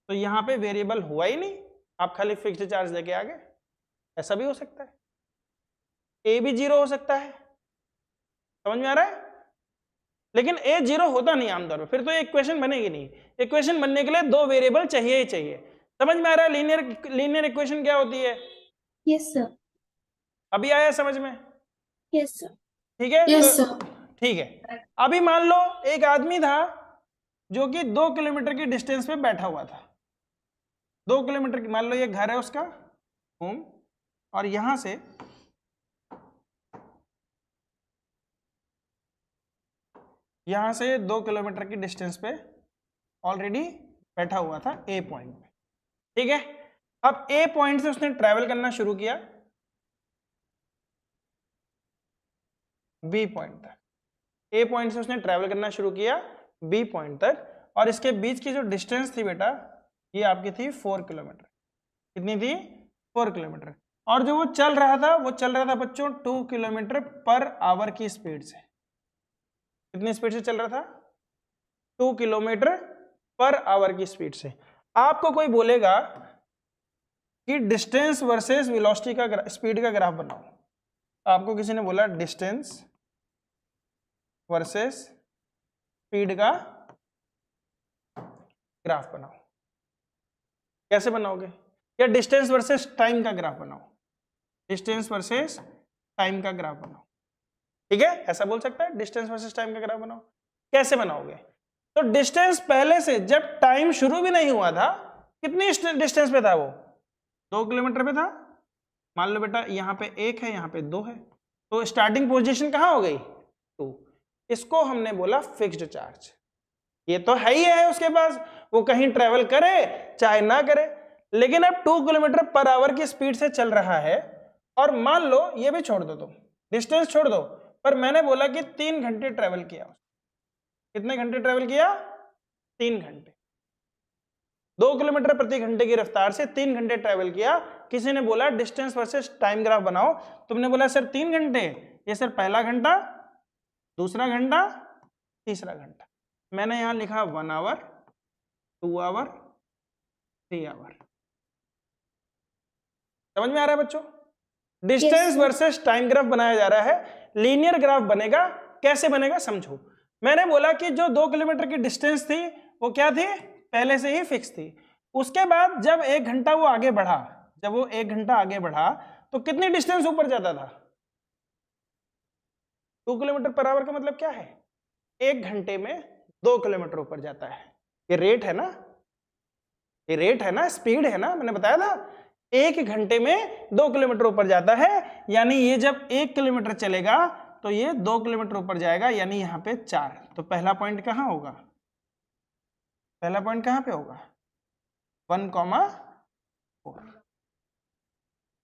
तो यहां पे वेरिएबल हुआ ही नहीं, आप खाली फिक्स्ड चार्ज लेके आ गए। ऐसा भी हो सकता है। ए भी 0 हो सकता है। समझ में आ रहा है? लेकिन ए 0 होता नहीं आमतौर पर, फिर तो इक्वेशन बनेगी नहीं। इक्वेशन बनने के लिए 2 वेरिएबल चाहिए ही चाहिए। समझ में आ रहा है लीनियर इक्वेशन क्या होती है? Yes sir. अभी आया समझ में? Yes sir. ठीक है। Yes, तो sir. ठीक है। अभी मान लो एक आदमी था जो कि 2 किलोमीटर की डिस्टेंस पे बैठा हुआ था। 2 किलोमीटर की, मान लो ये घर है उसका होम, और यहां से यहां से 2 किलोमीटर की डिस्टेंस पे ऑलरेडी बैठा हुआ था ए पॉइंट पे। ठीक है। अब ए पॉइंट से उसने ट्रैवल करना शुरू किया बी पॉइंट तक। ए पॉइंट से उसने ट्रैवल करना शुरू किया बी पॉइंट तक, और इसके बीच की जो डिस्टेंस थी बेटा, ये आपकी थी 4 किलोमीटर। कितनी थी? 4 किलोमीटर। और जो वो चल रहा था बच्चों 2 किलोमीटर पर आवर की स्पीड से। कितनी स्पीड से चल रहा था? 2 किलोमीटर पर आवर की स्पीड से। आपको कोई बोलेगा कि डिस्टेंस वर्सेस वेलोसिटी का स्पीड का ग्राफ बनाओ। आपको किसी ने बोला डिस्टेंस वर्सेस स्पीड का ग्राफ बनाओ, कैसे बनाओगे? या डिस्टेंस वर्सेस टाइम का ग्राफ बनाओ। डिस्टेंस वर्सेस टाइम का ग्राफ बनाओ। ठीक है, ऐसा बोल सकता है, डिस्टेंस वर्सेस टाइम का ग्राफ बनाओ। कैसे बनाओगे? तो डिस्टेंस पहले से, जब टाइम शुरू भी नहीं हुआ था, कितनी डिस्टेंस पे था वो? 2 किलोमीटर पे था। मान लो बेटा यहाँ पे 1 है, यहाँ पे 2 है, तो स्टार्टिंग पोजीशन कहाँ हो गई? 2। इसको हमने बोला फिक्स्ड चार्ज। ये तो है ही है उसके पास, वो कहीं ट्रेवल करे चाहे ना करे। लेकिन अब 2 किलोमीटर पर आवर की स्पीड से चल रहा है, और मान लो ये भी छोड़ दो, तुम डिस्टेंस छोड़ दो, पर मैंने बोला कि 3 घंटे ट्रेवल किया। कितने घंटे ट्रेवल किया? 3 घंटे। 2 किलोमीटर प्रति घंटे की रफ्तार से 3 घंटे ट्रेवल किया। किसी ने बोला डिस्टेंस वर्सेस टाइम ग्राफ बनाओ, तुमने बोला सर 3 घंटे, ये सर पहला घंटा, दूसरा घंटा, तीसरा घंटा। मैंने यहां लिखा 1 आवर, 2 आवर, 3 आवर। समझ में आ रहा है बच्चों? डिस्टेंस वर्सेस टाइम ग्राफ बनाया जा रहा है, लीनियर ग्राफ बनेगा। कैसे बनेगा समझो। मैंने बोला कि जो 2 किलोमीटर की डिस्टेंस थी वो क्या थी? पहले से ही फिक्स थी। उसके बाद जब 1 घंटा वो आगे बढ़ा, जब वो 1 घंटा आगे बढ़ा तो कितनी डिस्टेंस ऊपर जाता था? 2 किलोमीटर पर आवर का मतलब क्या है? 1 घंटे में 2 किलोमीटर ऊपर जाता है। ये रेट है ना, ये रेट है ना, स्पीड है ना, मैंने बताया था 1 घंटे में 2 किलोमीटर ऊपर जाता है। यानी ये जब 1 किलोमीटर चलेगा तो ये 2 किलोमीटर ऊपर जाएगा, यानी यहाँ पे 4। तो पहला पॉइंट कहाँ होगा? पहला पॉइंट कहाँ पे होगा? 1,4।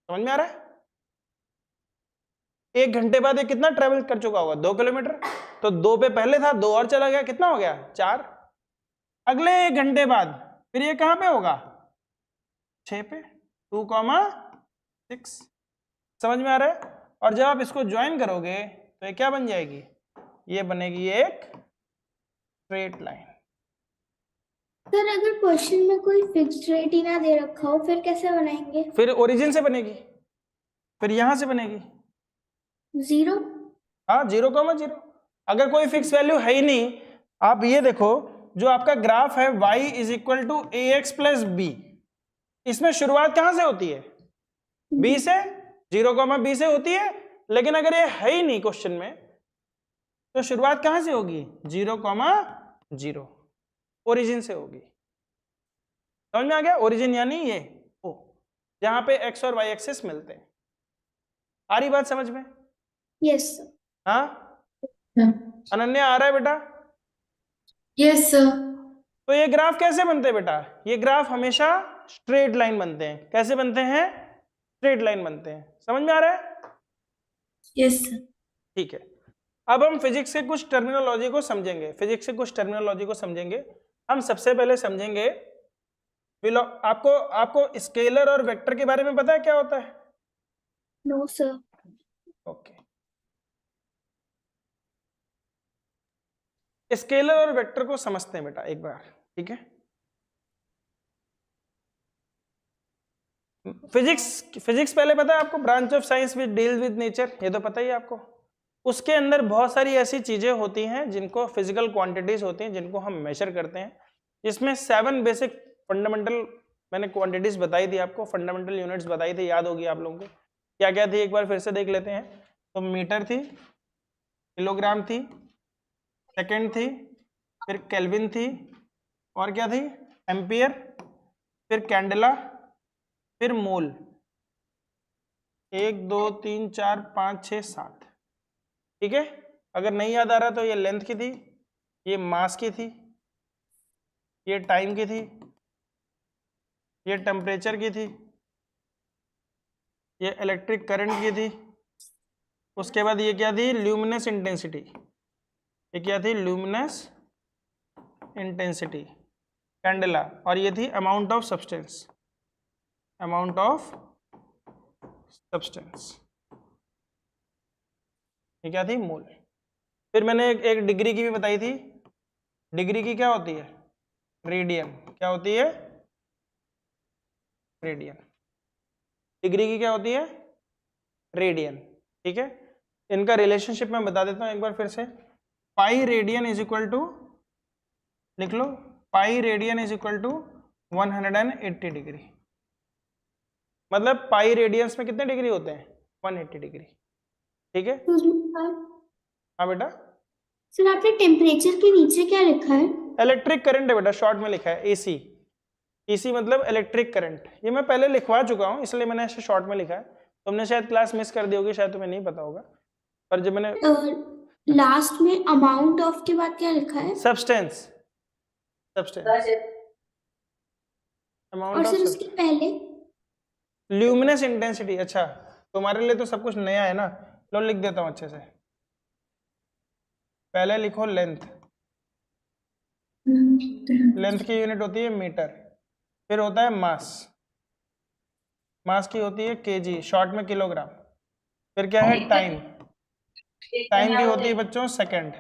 समझ में आ रहा है? 1 घंटे बाद ये कितना ट्रेवल कर चुका होगा? 2 किलोमीटर। तो 2 पे पहले था, 2 और चला गया, कितना हो गया? 4। अगले 1 घंटे बाद फिर ये कहां पे होगा? 6 पे, 2,6। समझ में आ रहा है? और जब आप इसको ज्वाइन करोगे तो ये क्या बन जाएगी? ये बनेगी एक स्ट्रेट लाइन। सर अगर क्वेश्चन में कोई फिक्स्ड रेट ही ना दे रखा हो फिर कैसे बनाएंगे? फिर ओरिजिन से बनेगी, फिर यहां से बनेगी 0। हाँ, 0,0। अगर कोई फिक्स वैल्यू है ही नहीं, आप ये देखो जो आपका ग्राफ है y = ax + b, इसमें शुरुआत कहां से होती है? b से, 0,b से होती है। लेकिन अगर ये है ही नहीं क्वेश्चन में तो शुरुआत कहां से होगी? 0,0, ओरिजिन से होगी। समझ में आ गया? ओरिजिन यानी ये ओ, जहां पे x और y एक्सिस मिलते हैं। आ रही बात समझ में? यस हाँ अनन्या, आ रहा है बेटा? Yes sir. तो ये ग्राफ कैसे बनते हैं बेटा? ये ग्राफ हमेशा स्ट्रेट लाइन बनते हैं। कैसे बनते हैं? स्ट्रेट लाइन बनते हैं। समझ में आ रहा है? Yes sir. ठीक है, अब हम फिजिक्स के कुछ टर्मिनोलॉजी को समझेंगे। फिजिक्स के कुछ टर्मिनोलॉजी को समझेंगे। हम सबसे पहले समझेंगे आपको स्केलर और वेक्टर के बारे में पता है क्या होता है? No sir. ओके, स्केलर और वेक्टर को समझते हैं बेटा एक बार, ठीक है? फिजिक्स पहले पता है आपको, branch of science which deal with nature, ये तो पता ही है आपको। उसके अंदर बहुत सारी ऐसी चीजें होती हैं जिनको फिजिकल क्वांटिटीज होती हैं, जिनको हम मेजर करते हैं। इसमें 7 बेसिक फंडामेंटल मैंने क्वांटिटीज बताई थी आपको, फंडामेंटल यूनिट्स बताई थी, याद होगी आप लोगों को। क्या क्या थी एक बार फिर से देख लेते हैं। तो मीटर थी, किलोग्राम थी, सेकंड थी, फिर केल्विन थी, और क्या थी? एम्पियर, फिर कैंडेला, फिर मोल। 1 2 3 4 5 6 7, ठीक है? अगर नहीं याद आ रहा तो ये लेंथ की थी, ये मास की थी, ये टाइम की थी, ये टेम्परेचर की थी, ये इलेक्ट्रिक करंट की थी। उसके बाद ये क्या थी? Luminous intensity. ये क्या थी? Luminous intensity, candela. और ये थी amount of substance, amount of substance. ये क्या थी? मोल। फिर मैंने एक डिग्री की भी बताई थी। डिग्री की क्या होती है? रेडियन। क्या होती है? रेडियन। डिग्री की क्या होती है? रेडियन, ठीक है? इनका रिलेशनशिप मैं बता देता हूं एक बार फिर से। Pi radian is equal to, लिख लो, pi radian is equal to 180 degree. मतलब पाई रेडियंस में कितने डिग्री होते हैं? 180 डिग्री, ठीक है? हाँ बेटा। सर आपने टेम्परेचर के नीचे क्या लिखा है? इलेक्ट्रिक करंट है बेटा, शॉर्ट में लिखा है एसी। एसी मतलब इलेक्ट्रिक करंट। ये मैं पहले लिखवा चुका हूँ, इसलिए मैंने ऐसे शॉर्ट में लिखा है। तुमने शायद क्लास मिस कर दी होगी, शायद तुम्हें नहीं पता होगा, पर जब मैंने लास्ट में अमाउंट ऑफ के बाद क्या लिखा है? सब्सटेंस, सब्सटेंस, अमाउंट और ऑफ सर उसके पहले ल्यूमिनस इंटेंसिटी। अच्छा, तुम्हारे लिए तो सब कुछ नया है ना, लो लिख देता हूं अच्छे से। पहले लिखो लेंथ, लेंथ की यूनिट होती है मीटर। फिर होता है मास, मास की होती है केजी, शॉर्ट में किलोग्राम। फिर क्या है टाइम, टाइम की होती है बच्चों सेकंड।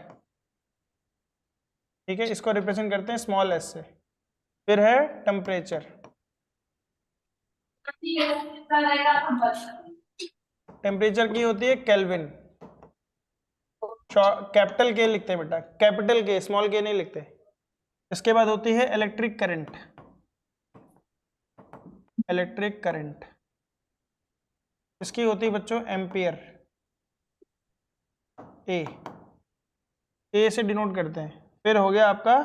ठीक है, इसको रिप्रेजेंट करते हैं स्मॉल एस से। फिर है टेम्परेचर, टेम्परेचर की होती है केल्विन, कैपिटल के लिखते हैं बेटा, कैपिटल के, स्मॉल के नहीं लिखते। इसके बाद होती है इलेक्ट्रिक करंट, इलेक्ट्रिक करंट इसकी होती है बच्चों एम्पियर, ए से डिनोट करते हैं। फिर हो गया आपका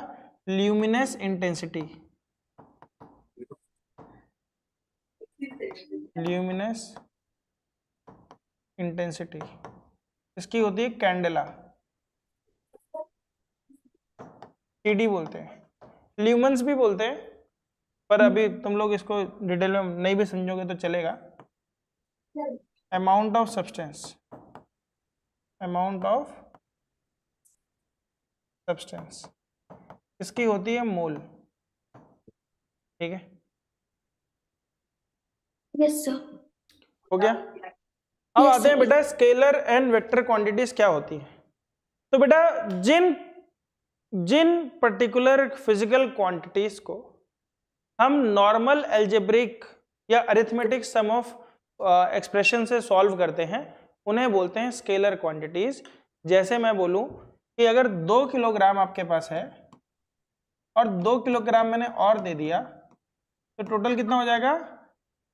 ल्यूमिनस इंटेंसिटी, ल्यूमिनस इंटेंसिटी इसकी होती है कैंडेला, टीडी बोलते हैं, ल्यूमन्स भी बोलते हैं, पर अभी तुम लोग इसको डिटेल में नहीं भी समझोगे तो चलेगा। Amount of substance, amount of substance इसकी होती है मोल। ठीक है, यस सर। हो गया। अब Yes, आते हैं sir. बेटा स्केलर एंड वेक्टर क्वांटिटीज क्या होती है। तो बेटा जिन जिन पर्टिकुलर फिजिकल क्वांटिटीज को हम नॉर्मल एल्जेब्रिक या अरिथमेटिक सम ऑफ एक्सप्रेशन से सॉल्व करते हैं उन्हें बोलते हैं स्केलर क्वांटिटीज। जैसे मैं बोलूं कि अगर 2 किलोग्राम आपके पास है और 2 किलोग्राम मैंने और दे दिया तो टोटल कितना हो जाएगा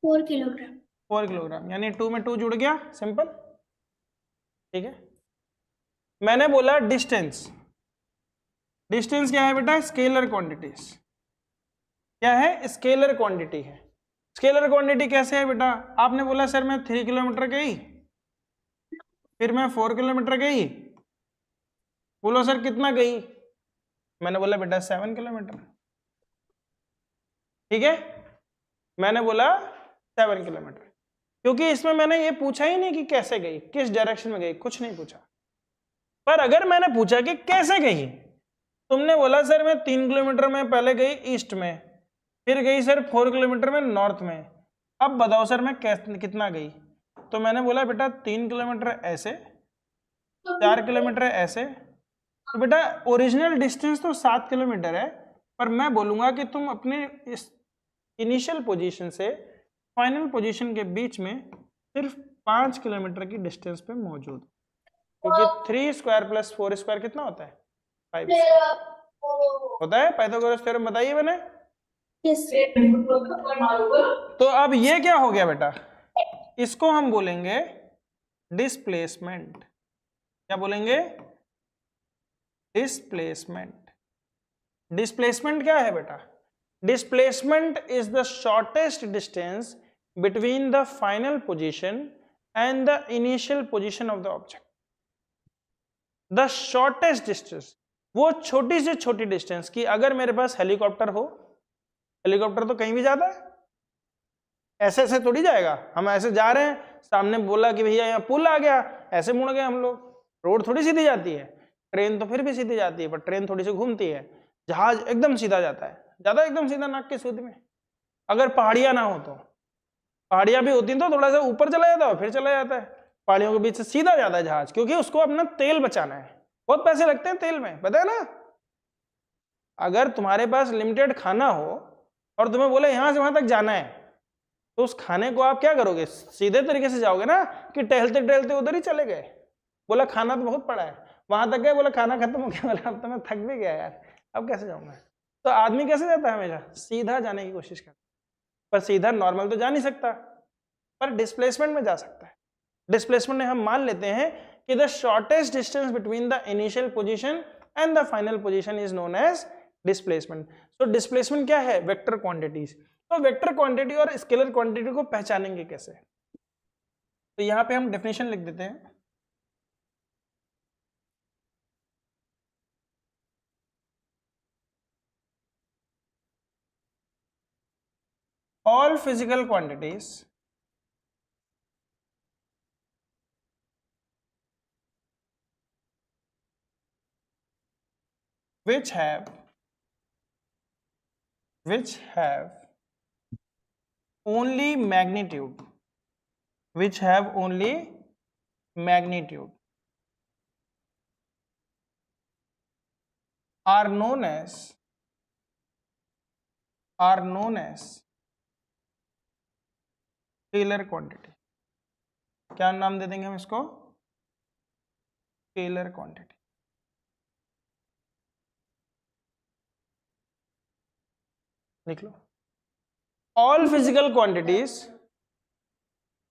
4 किलोग्राम। 4 किलोग्राम, यानी 2 में 2 जुड़ गया, सिंपल। ठीक है, मैंने बोला डिस्टेंस, डिस्टेंस क्या है बेटा स्केलर क्वांटिटीज, क्या है स्केलर क्वांटिटी है। स्केलर क्वांटिटी कैसे है बेटा, आपने बोला सर मैं 3 किलोमीटर गई, फिर मैं 4 किलोमीटर गई, बोलो सर कितना गई, मैंने बोला बेटा 7 किलोमीटर। ठीक है, मैंने बोला 7 किलोमीटर, क्योंकि इसमें मैंने ये पूछा ही नहीं कि कैसे गई, किस डायरेक्शन में गई, कुछ नहीं पूछा। पर अगर मैंने पूछा कि कैसे गई, तुमने बोला सर मैं 3 किलोमीटर में पहले गई ईस्ट में, फिर गई सर 4 किलोमीटर में नॉर्थ में, अब बताओ सर मैं कितना गई, तो मैंने बोला बेटा 3 किलोमीटर ऐसे, 4 किलोमीटर ऐसे। तो बेटा ओरिजिनल डिस्टेंस तो 7 किलोमीटर है, पर मैं बोलूंगा कि तुम अपने इस इनिशियल पोजीशन से फाइनल पोजीशन के बीच में सिर्फ 5 किलोमीटर की डिस्टेंस पे मौजूद, क्योंकि 3 स्क्वायर प्लस 4 स्क्वायर कितना होता है 5 होता है। पाइथागोरस थ्योरम बताइए मैंने। यस। तो अब ये क्या हो गया बेटा, इसको हम बोलेंगे डिस्प्लेसमेंट। क्या बोलेंगे, डिस्प्लेसमेंट। डिस्प्लेसमेंट क्या है बेटा, displacement is the shortest distance between the final position and the initial position of the object. The shortest distance, वो छोटी से छोटी डिस्टेंस की, अगर मेरे पास हेलीकॉप्टर हो, हेलीकॉप्टर तो कहीं भी जाता है, ऐसे ऐसे थोड़ी जाएगा, हम ऐसे जा रहे हैं, सामने बोला कि भैया यहाँ पुल आ गया, ऐसे मुड़ गए हम लोग, रोड थोड़ी सीधी जाती है। ट्रेन तो फिर भी सीधी जाती है, पर ट्रेन थोड़ी सी घूमती है, जहाज एकदम सीधा जाता है, ज्यादा एकदम सीधा नाक की सूद में। अगर पहाड़ियां ना हो तो, पहाड़ियां भी होती तो थोड़ा सा ऊपर चला जाता है फिर चला जाता है, पहाड़ियों के बीच से सीधा जाता है जहाज, क्योंकि उसको अपना तेल बचाना है, बहुत पैसे लगते हैं तेल में, पता है ना। अगर तुम्हारे पास लिमिटेड खाना हो और तुम्हें बोले यहां से वहां तक जाना है, तो उस खाने को आप क्या करोगे, सीधे तरीके से जाओगे ना, कि टहलते टहलते उधर ही चले गए, बोला खाना तो बहुत पड़ा है, वहां तक गए, बोला खाना खत्म हो गया, बोला अब तो मैं थक भी गया यार, अब कैसे जाऊंगा। तो आदमी कैसे जाता है, हमेशा सीधा जाने की कोशिश करता है, पर सीधा नॉर्मल तो जा नहीं सकता, पर डिस्प्लेसमेंट में जा सकता है। डिस्प्लेसमेंट में हम मान लेते हैं कि the shortest distance between the initial position and the final position is known as displacement. तो डिस्प्लेसमेंट क्या है, वेक्टर क्वांटिटीज। तो वेक्टर क्वांटिटी और स्केलर क्वांटिटी को पहचानेंगे कैसे, तो यहां पे हम डेफिनेशन लिख देते हैं। all physical quantities which have only magnitude, are known as scalar quantity. क्या नाम दे देंगे हम इसको? Scalar quantity. लिख लो, all physical quantities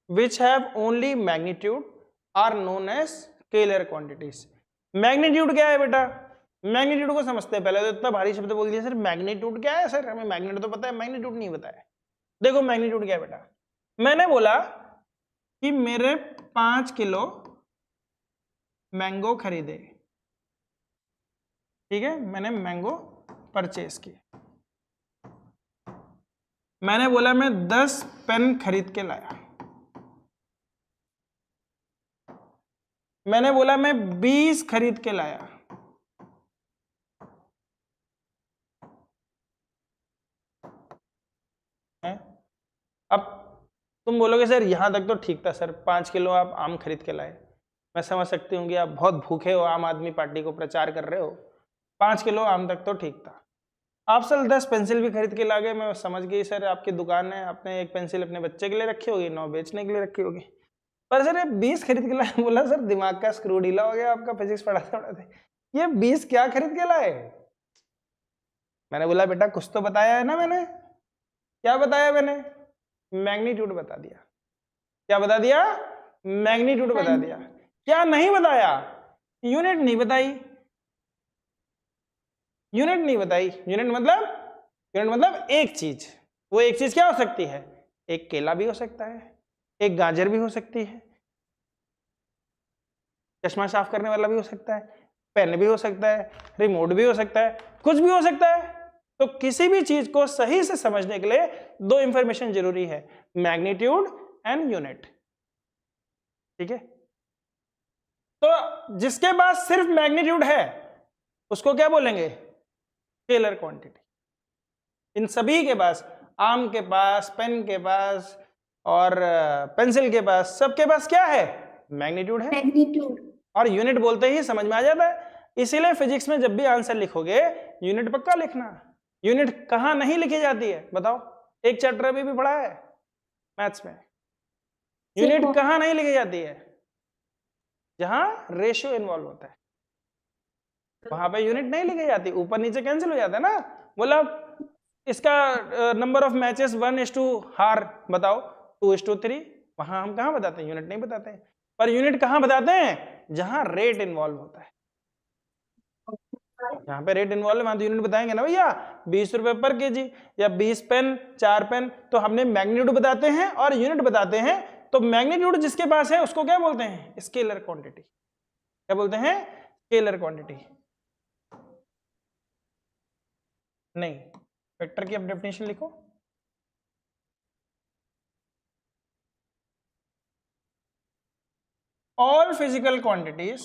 which have only magnitude are known as scalar quantities। Magnitude क्या है बेटा? मैग्नीट्यूड को समझते हैं। पहले तो इतना भारी शब्द बोल दिया सर, मैग्नीट्यूड क्या है सर? हमें मैग्नीट्यूड तो पता है, मैग्नीट्यूड नहीं पता है। देखो मैग्नीट्यूड क्या है बेटा, मैंने बोला कि मेरे 5 किलो मैंगो खरीदे, ठीक है, मैंने मैंगो परचेस की। मैंने बोला मैं 10 पेन खरीद के लाया। मैंने बोला मैं 20 खरीद के लाया। अब तुम बोलोगे सर यहां तक तो ठीक था सर, 5 किलो आप आम खरीद के लाए, मैं समझ सकती हूँ कि आप बहुत भूखे हो, आम आदमी पार्टी को प्रचार कर रहे हो। 5 किलो आम तक तो ठीक था। आप सर 10 पेंसिल भी खरीद के ला गए, मैं समझ गई सर आपकी दुकान है, आपने एक पेंसिल अपने बच्चे के लिए रखी होगी, 9 बेचने के लिए रखी होगी। पर सर ये 20 खरीद के लाए। बोला सर दिमाग का स्क्रू ढीला हो गया आपका, फिजिक्स पढ़ाते पढ़ाते। ये 20 क्या खरीद के लाए? मैंने बोला बेटा कुछ तो बताया है ना मैंने। क्या बताया मैंने? मैग्नीट्यूड बता दिया। क्या बता दिया? मैग्नीट्यूड बता दिया। क्या नहीं बताया? यूनिट नहीं बताई। यूनिट नहीं बताई। यूनिट मतलब एक चीज। वो एक चीज क्या हो सकती है? एक केला भी हो सकता है, एक गाजर भी हो सकती है, चश्मा साफ करने वाला भी हो सकता है, पेन भी हो सकता है, रिमोट भी हो सकता है, कुछ भी हो सकता है। तो किसी भी चीज को सही से समझने के लिए 2 इंफॉर्मेशन जरूरी है, मैग्नीट्यूड एंड यूनिट। ठीक है, तो जिसके पास सिर्फ मैग्नीट्यूड है उसको क्या बोलेंगे? Scalar quantity. इन सभी के पास, आम के पास, पेन के पास और पेंसिल के पास, सबके पास क्या है? मैग्नीट्यूड है। मैग्नीट्यूड और यूनिट बोलते ही समझ में आ जाता है। इसीलिए फिजिक्स में जब भी आंसर लिखोगे यूनिट पक्का लिखना। यूनिट कहां नहीं लिखी जाती है बताओ? एक चैप्टर अभी भी पढ़ा है मैथ्स में। यूनिट कहां नहीं लिखी जाती है? जहां रेशियो इन्वॉल्व होता है वहां पे यूनिट नहीं लिखी जाती। ऊपर नीचे कैंसिल हो जाता है ना। बोला इसका नंबर ऑफ मैचेस 1:, हार बताओ 2:3। वहां हम कहां बताते हैं? यूनिट नहीं बताते हैं। पर यूनिट कहां बताते हैं? जहां रेट इन्वॉल्व होता है। जहां पे रेट इन्वॉल्व है वहां तो यूनिट बताएंगे ना भैया। 20 रुपए पर केजी या 20 पेन, 4 पेन, तो हमने मैग्नीट्यूड बताते हैं और यूनिट बताते हैं। तो मैग्नीट्यूड जिसके पास है उसको क्या बोलते हैं? Scalar quantity. क्या बोलते हैं? Scalar quantity. नहीं, वेक्टर की अब डेफिनेशन लिखो। all physical quantities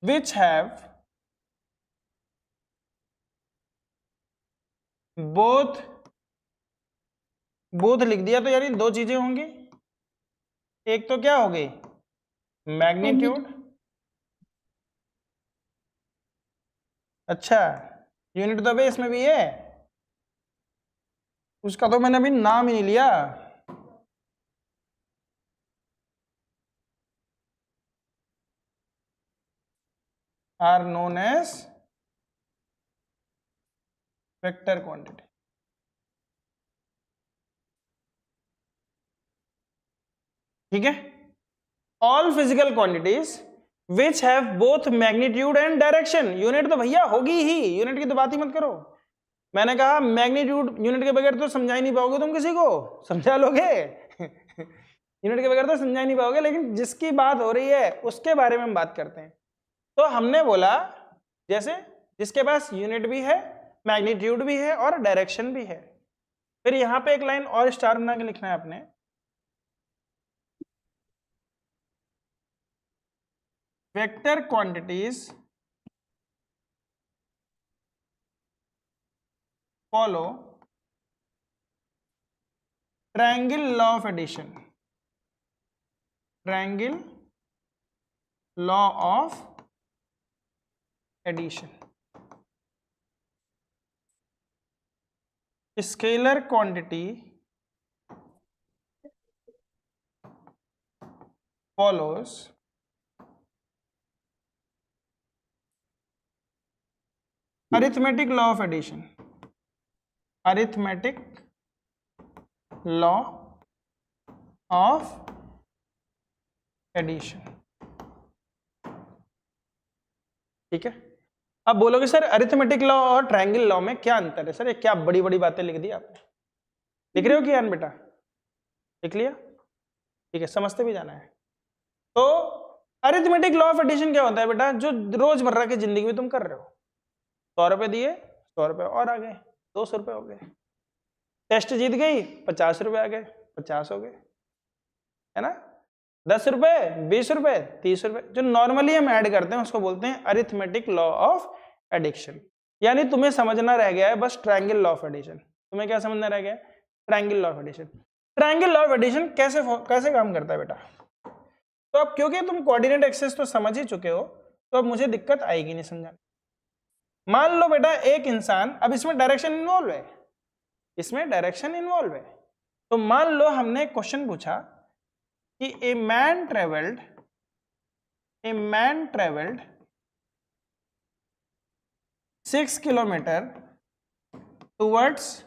which have both लिख दिया तो यार 2 चीजें होंगी। एक तो क्या हो गई? मैग्नीट्यूड। अच्छा, यूनिट तो अभी इसमें भी है, उसका तो मैंने अभी नाम ही नहीं लिया। Are known as vector quantity. ठीक है, all physical quantities which have both magnitude and direction. Unit तो भैया होगी ही, यूनिट की तो बात ही मत करो। मैंने कहा मैग्नीट्यूड यूनिट के बगैर तो समझा ही नहीं पाओगे तुम, किसी को समझा लोगे? यूनिट के बगैर तो समझा ही नहीं पाओगे, लेकिन जिसकी बात हो रही है उसके बारे में हम बात करते हैं। तो हमने बोला जैसे जिसके पास यूनिट भी है, मैग्नीट्यूड भी है और डायरेक्शन भी है। फिर यहाँ पे एक लाइन और स्टार बना के लिखना है आपने, vector quantities follow triangle law of addition, triangle law of addition. Scalar quantity follows arithmetic law of addition, arithmetic law of addition। ठीक है, अब बोलोगे सर अरिथमेटिक लॉ और ट्रायंगल लॉ में क्या अंतर है? सर ये क्या बड़ी बड़ी बातें लिख दी आपने, लिख रहे हो कि यान बेटा? लिख लिया? ठीक है, समझते भी जाना है। तो अरिथमेटिक लॉ ऑफ एडिशन क्या होता है बेटा? जो रोजमर्रा की जिंदगी में तुम कर रहे हो, 100 रुपए दिए, 100 रुपए और आ गए, 200 रुपए हो गए। टेस्ट जीत गई, 50 रुपए आ गए, 50 हो गए, है ना? 10 रुपए, 20 रुपए, 30 रुपए, जो नॉर्मली हम ऐड करते हैं उसको बोलते हैं अरिथमेटिक लॉ ऑफ एडिशन। यानी तुम्हें समझना रह गया है बस ट्रायंगल लॉ ऑफ एडिशन। तुम्हें क्या समझना रह गया है? Triangle law of addition. Triangle law of addition कैसे काम करता है बेटा? तो अब क्योंकि तुम कोऑर्डिनेट एक्सेस तो समझ ही चुके हो, तो अब मुझे दिक्कत आएगी नहीं समझाने। मान लो बेटा एक इंसान, अब इसमें डायरेक्शन इन्वॉल्व है, इसमें डायरेक्शन इन्वॉल्व है। तो मान लो हमने क्वेश्चन पूछा कि a man travelled 6 kilometre towards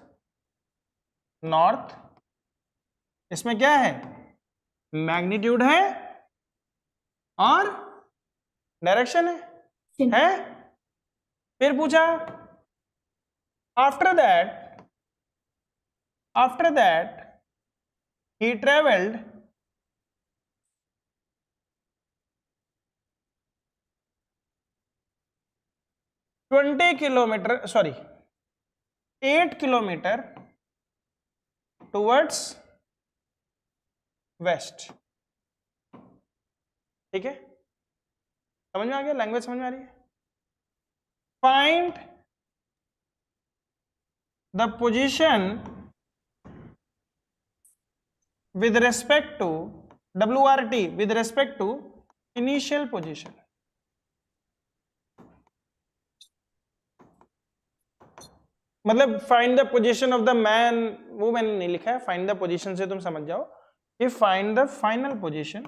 north. इसमें क्या है? मैग्नीट्यूड है और डायरेक्शन है? फिर पूछा after that he traveled 8 kilometre towards waste. ठीक है, समझ में आ गया? लैंग्वेज समझ में आ रही है? Find the position with respect to WRT, with respect to initial position। मतलब find the position of the man, वो मैंने नहीं लिखा है, फाइंड द पोजीशन से तुम समझ जाओ कि find the final position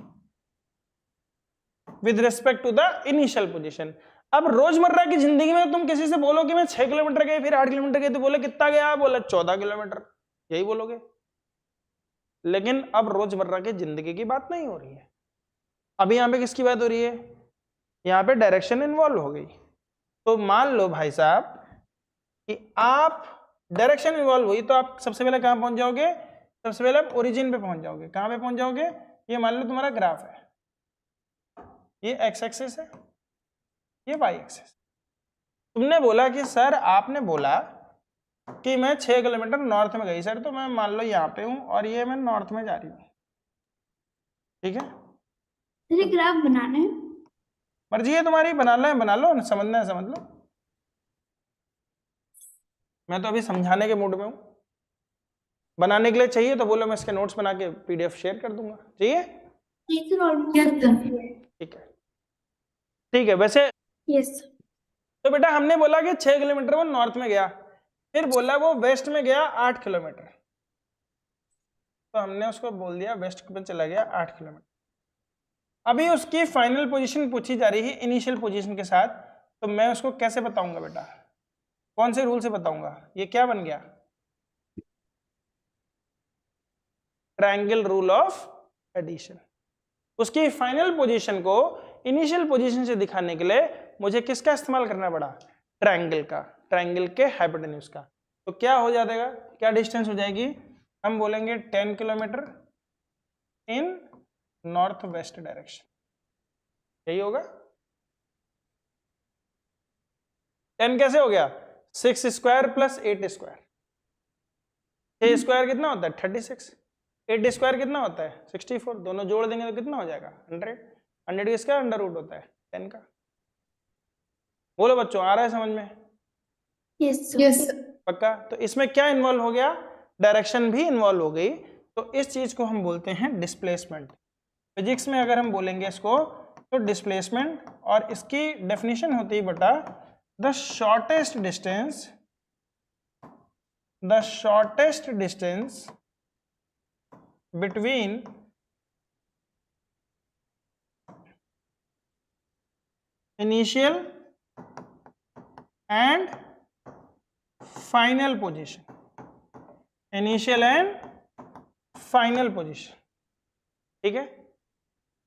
with respect to the initial position. अब रोजमर्रा की जिंदगी में तुम किसी से बोलो कि मैं 6 किलोमीटर गए, फिर 8 किलोमीटर गए, तो बोले कितना गया? बोला 14 किलोमीटर, यही बोलोगे। लेकिन अब रोजमर्रा की जिंदगी की बात नहीं हो रही है, अभी यहाँ पे किसकी बात हो रही है? यहाँ पे डायरेक्शन इन्वॉल्व हो गई। तो मान लो भाई साहब कि आप डायरेक्शन इन्वॉल्व हुई, तो आप सबसे पहले कहाँ पहुंच जाओगे? सबसे पहले आप ओरिजिन पे पहुंच जाओगे। कहाँ पे पहुंच जाओगे? ये मान लो तुम्हारा ग्राफ है, ये एक्स एक्सिस है, ये वाई एक्सिस। तुमने बोला कि सर, आपने बोला कि मैं 6 किलोमीटर नॉर्थ में गई सर, तो मैं मान लो यहाँ पे हूँ और ये मैं नॉर्थ में जा रही हूँ। ठीक है, तेरे ग्राफ बनाना है, मर्जी है तुम्हारी, बनाना है बना लो, समझना है समझ लो। मैं तो अभी समझाने के मूड में हूँ। बनाने के लिए चाहिए तो बोलो, मैं इसके नोट्स बना के PDF शेयर कर दूंगा। चाहिए? ठीक है, ठीक है। वैसे यस, तो बेटा हमने बोला कि 6 किलोमीटर वो नॉर्थ में गया, फिर बोला वो वेस्ट में गया 8 किलोमीटर, तो हमने उसको बोल दिया वेस्ट में चला गया 8 किलोमीटर। अभी उसकी फाइनल पोजीशन पूछी जा रही है इनिशियल पोजीशन के साथ, तो मैं उसको कैसे बताऊंगा बेटा? कौन से रूल से बताऊंगा? ये क्या बन गया? Triangle rule of addition. उसकी फाइनल पोजीशन को इनिशियल पोजीशन से दिखाने के लिए मुझे किसका इस्तेमाल करना पड़ा? ट्रायंगल का, ट्रायंगल के हाइपोटेन्यूज का। तो क्या हो जाएगा? क्या डिस्टेंस हो जाएगी? हम बोलेंगे 10 किलोमीटर इन नॉर्थ वेस्ट डायरेक्शन, यही होगा। 10 कैसे हो गया? 6 स्क्वायर प्लस 8 स्क्वायर, 6 स्क्वायर कितना होता है? 36, 8 स्क्वायर कितना होता है? 64, दोनों जोड़ देंगे तो कितना हो जाएगा? 100। 100 किसका अंडर रूट होता है? 10 का। बोलो बच्चों, आ रहा है समझ में? यस पक्का? तो इसमें क्या इन्वॉल्व हो गया? डायरेक्शन भी इन्वॉल्व हो गई। तो इस चीज को हम बोलते हैं डिस्प्लेसमेंट। फिजिक्स में अगर हम बोलेंगे इसको तो डिस्प्लेसमेंट, और इसकी डेफिनेशन होती है बेटा the shortest distance between initial and final position, initial and final position. ठीक है?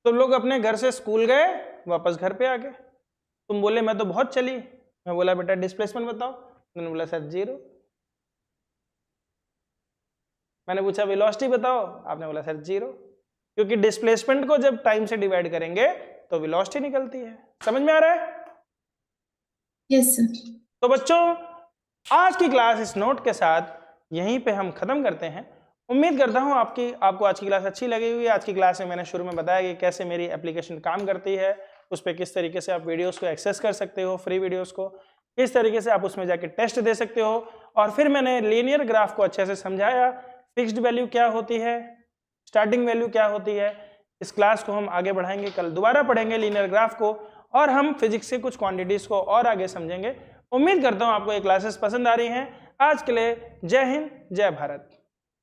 तुम लोग अपने घर से स्कूल गए, वापस घर पे आ गए, तुम बोले मैं तो बहुत चली, मैं बोला बेटा डिस्प्लेसमेंट बताओ, मैंने बोला सर 0। मैंने पूछा वेलोसिटी बताओ, आपने बोला सर 0, क्योंकि डिस्प्लेसमेंट को जब टाइम से डिवाइड करेंगे तो वेलोसिटी निकलती है। समझ में आ रहा है? Yes sir. तो बच्चों, आज की क्लास इस नोट के साथ यहीं पे हम खत्म करते हैं। उम्मीद करता हूँ आपको आज की क्लास अच्छी लगी हुई है। आज की क्लास में मैंने शुरू में बताया कि कैसे मेरी एप्लीकेशन काम करती है, उस पर किस तरीके से आप वीडियोस को एक्सेस कर सकते हो, फ्री वीडियोस को किस तरीके से आप उसमें जाके टेस्ट दे सकते हो, और फिर मैंने लीनियर ग्राफ को अच्छे से समझाया, फिक्स्ड वैल्यू क्या होती है, स्टार्टिंग वैल्यू क्या होती है। इस क्लास को हम आगे बढ़ाएंगे, कल दोबारा पढ़ेंगे लीनियर ग्राफ को, और हम फिजिक्स के कुछ क्वांटिटीज को और आगे समझेंगे। उम्मीद करता हूँ आपको ये क्लासेस पसंद आ रही हैं। आज के लिए जय हिंद, जय भारत।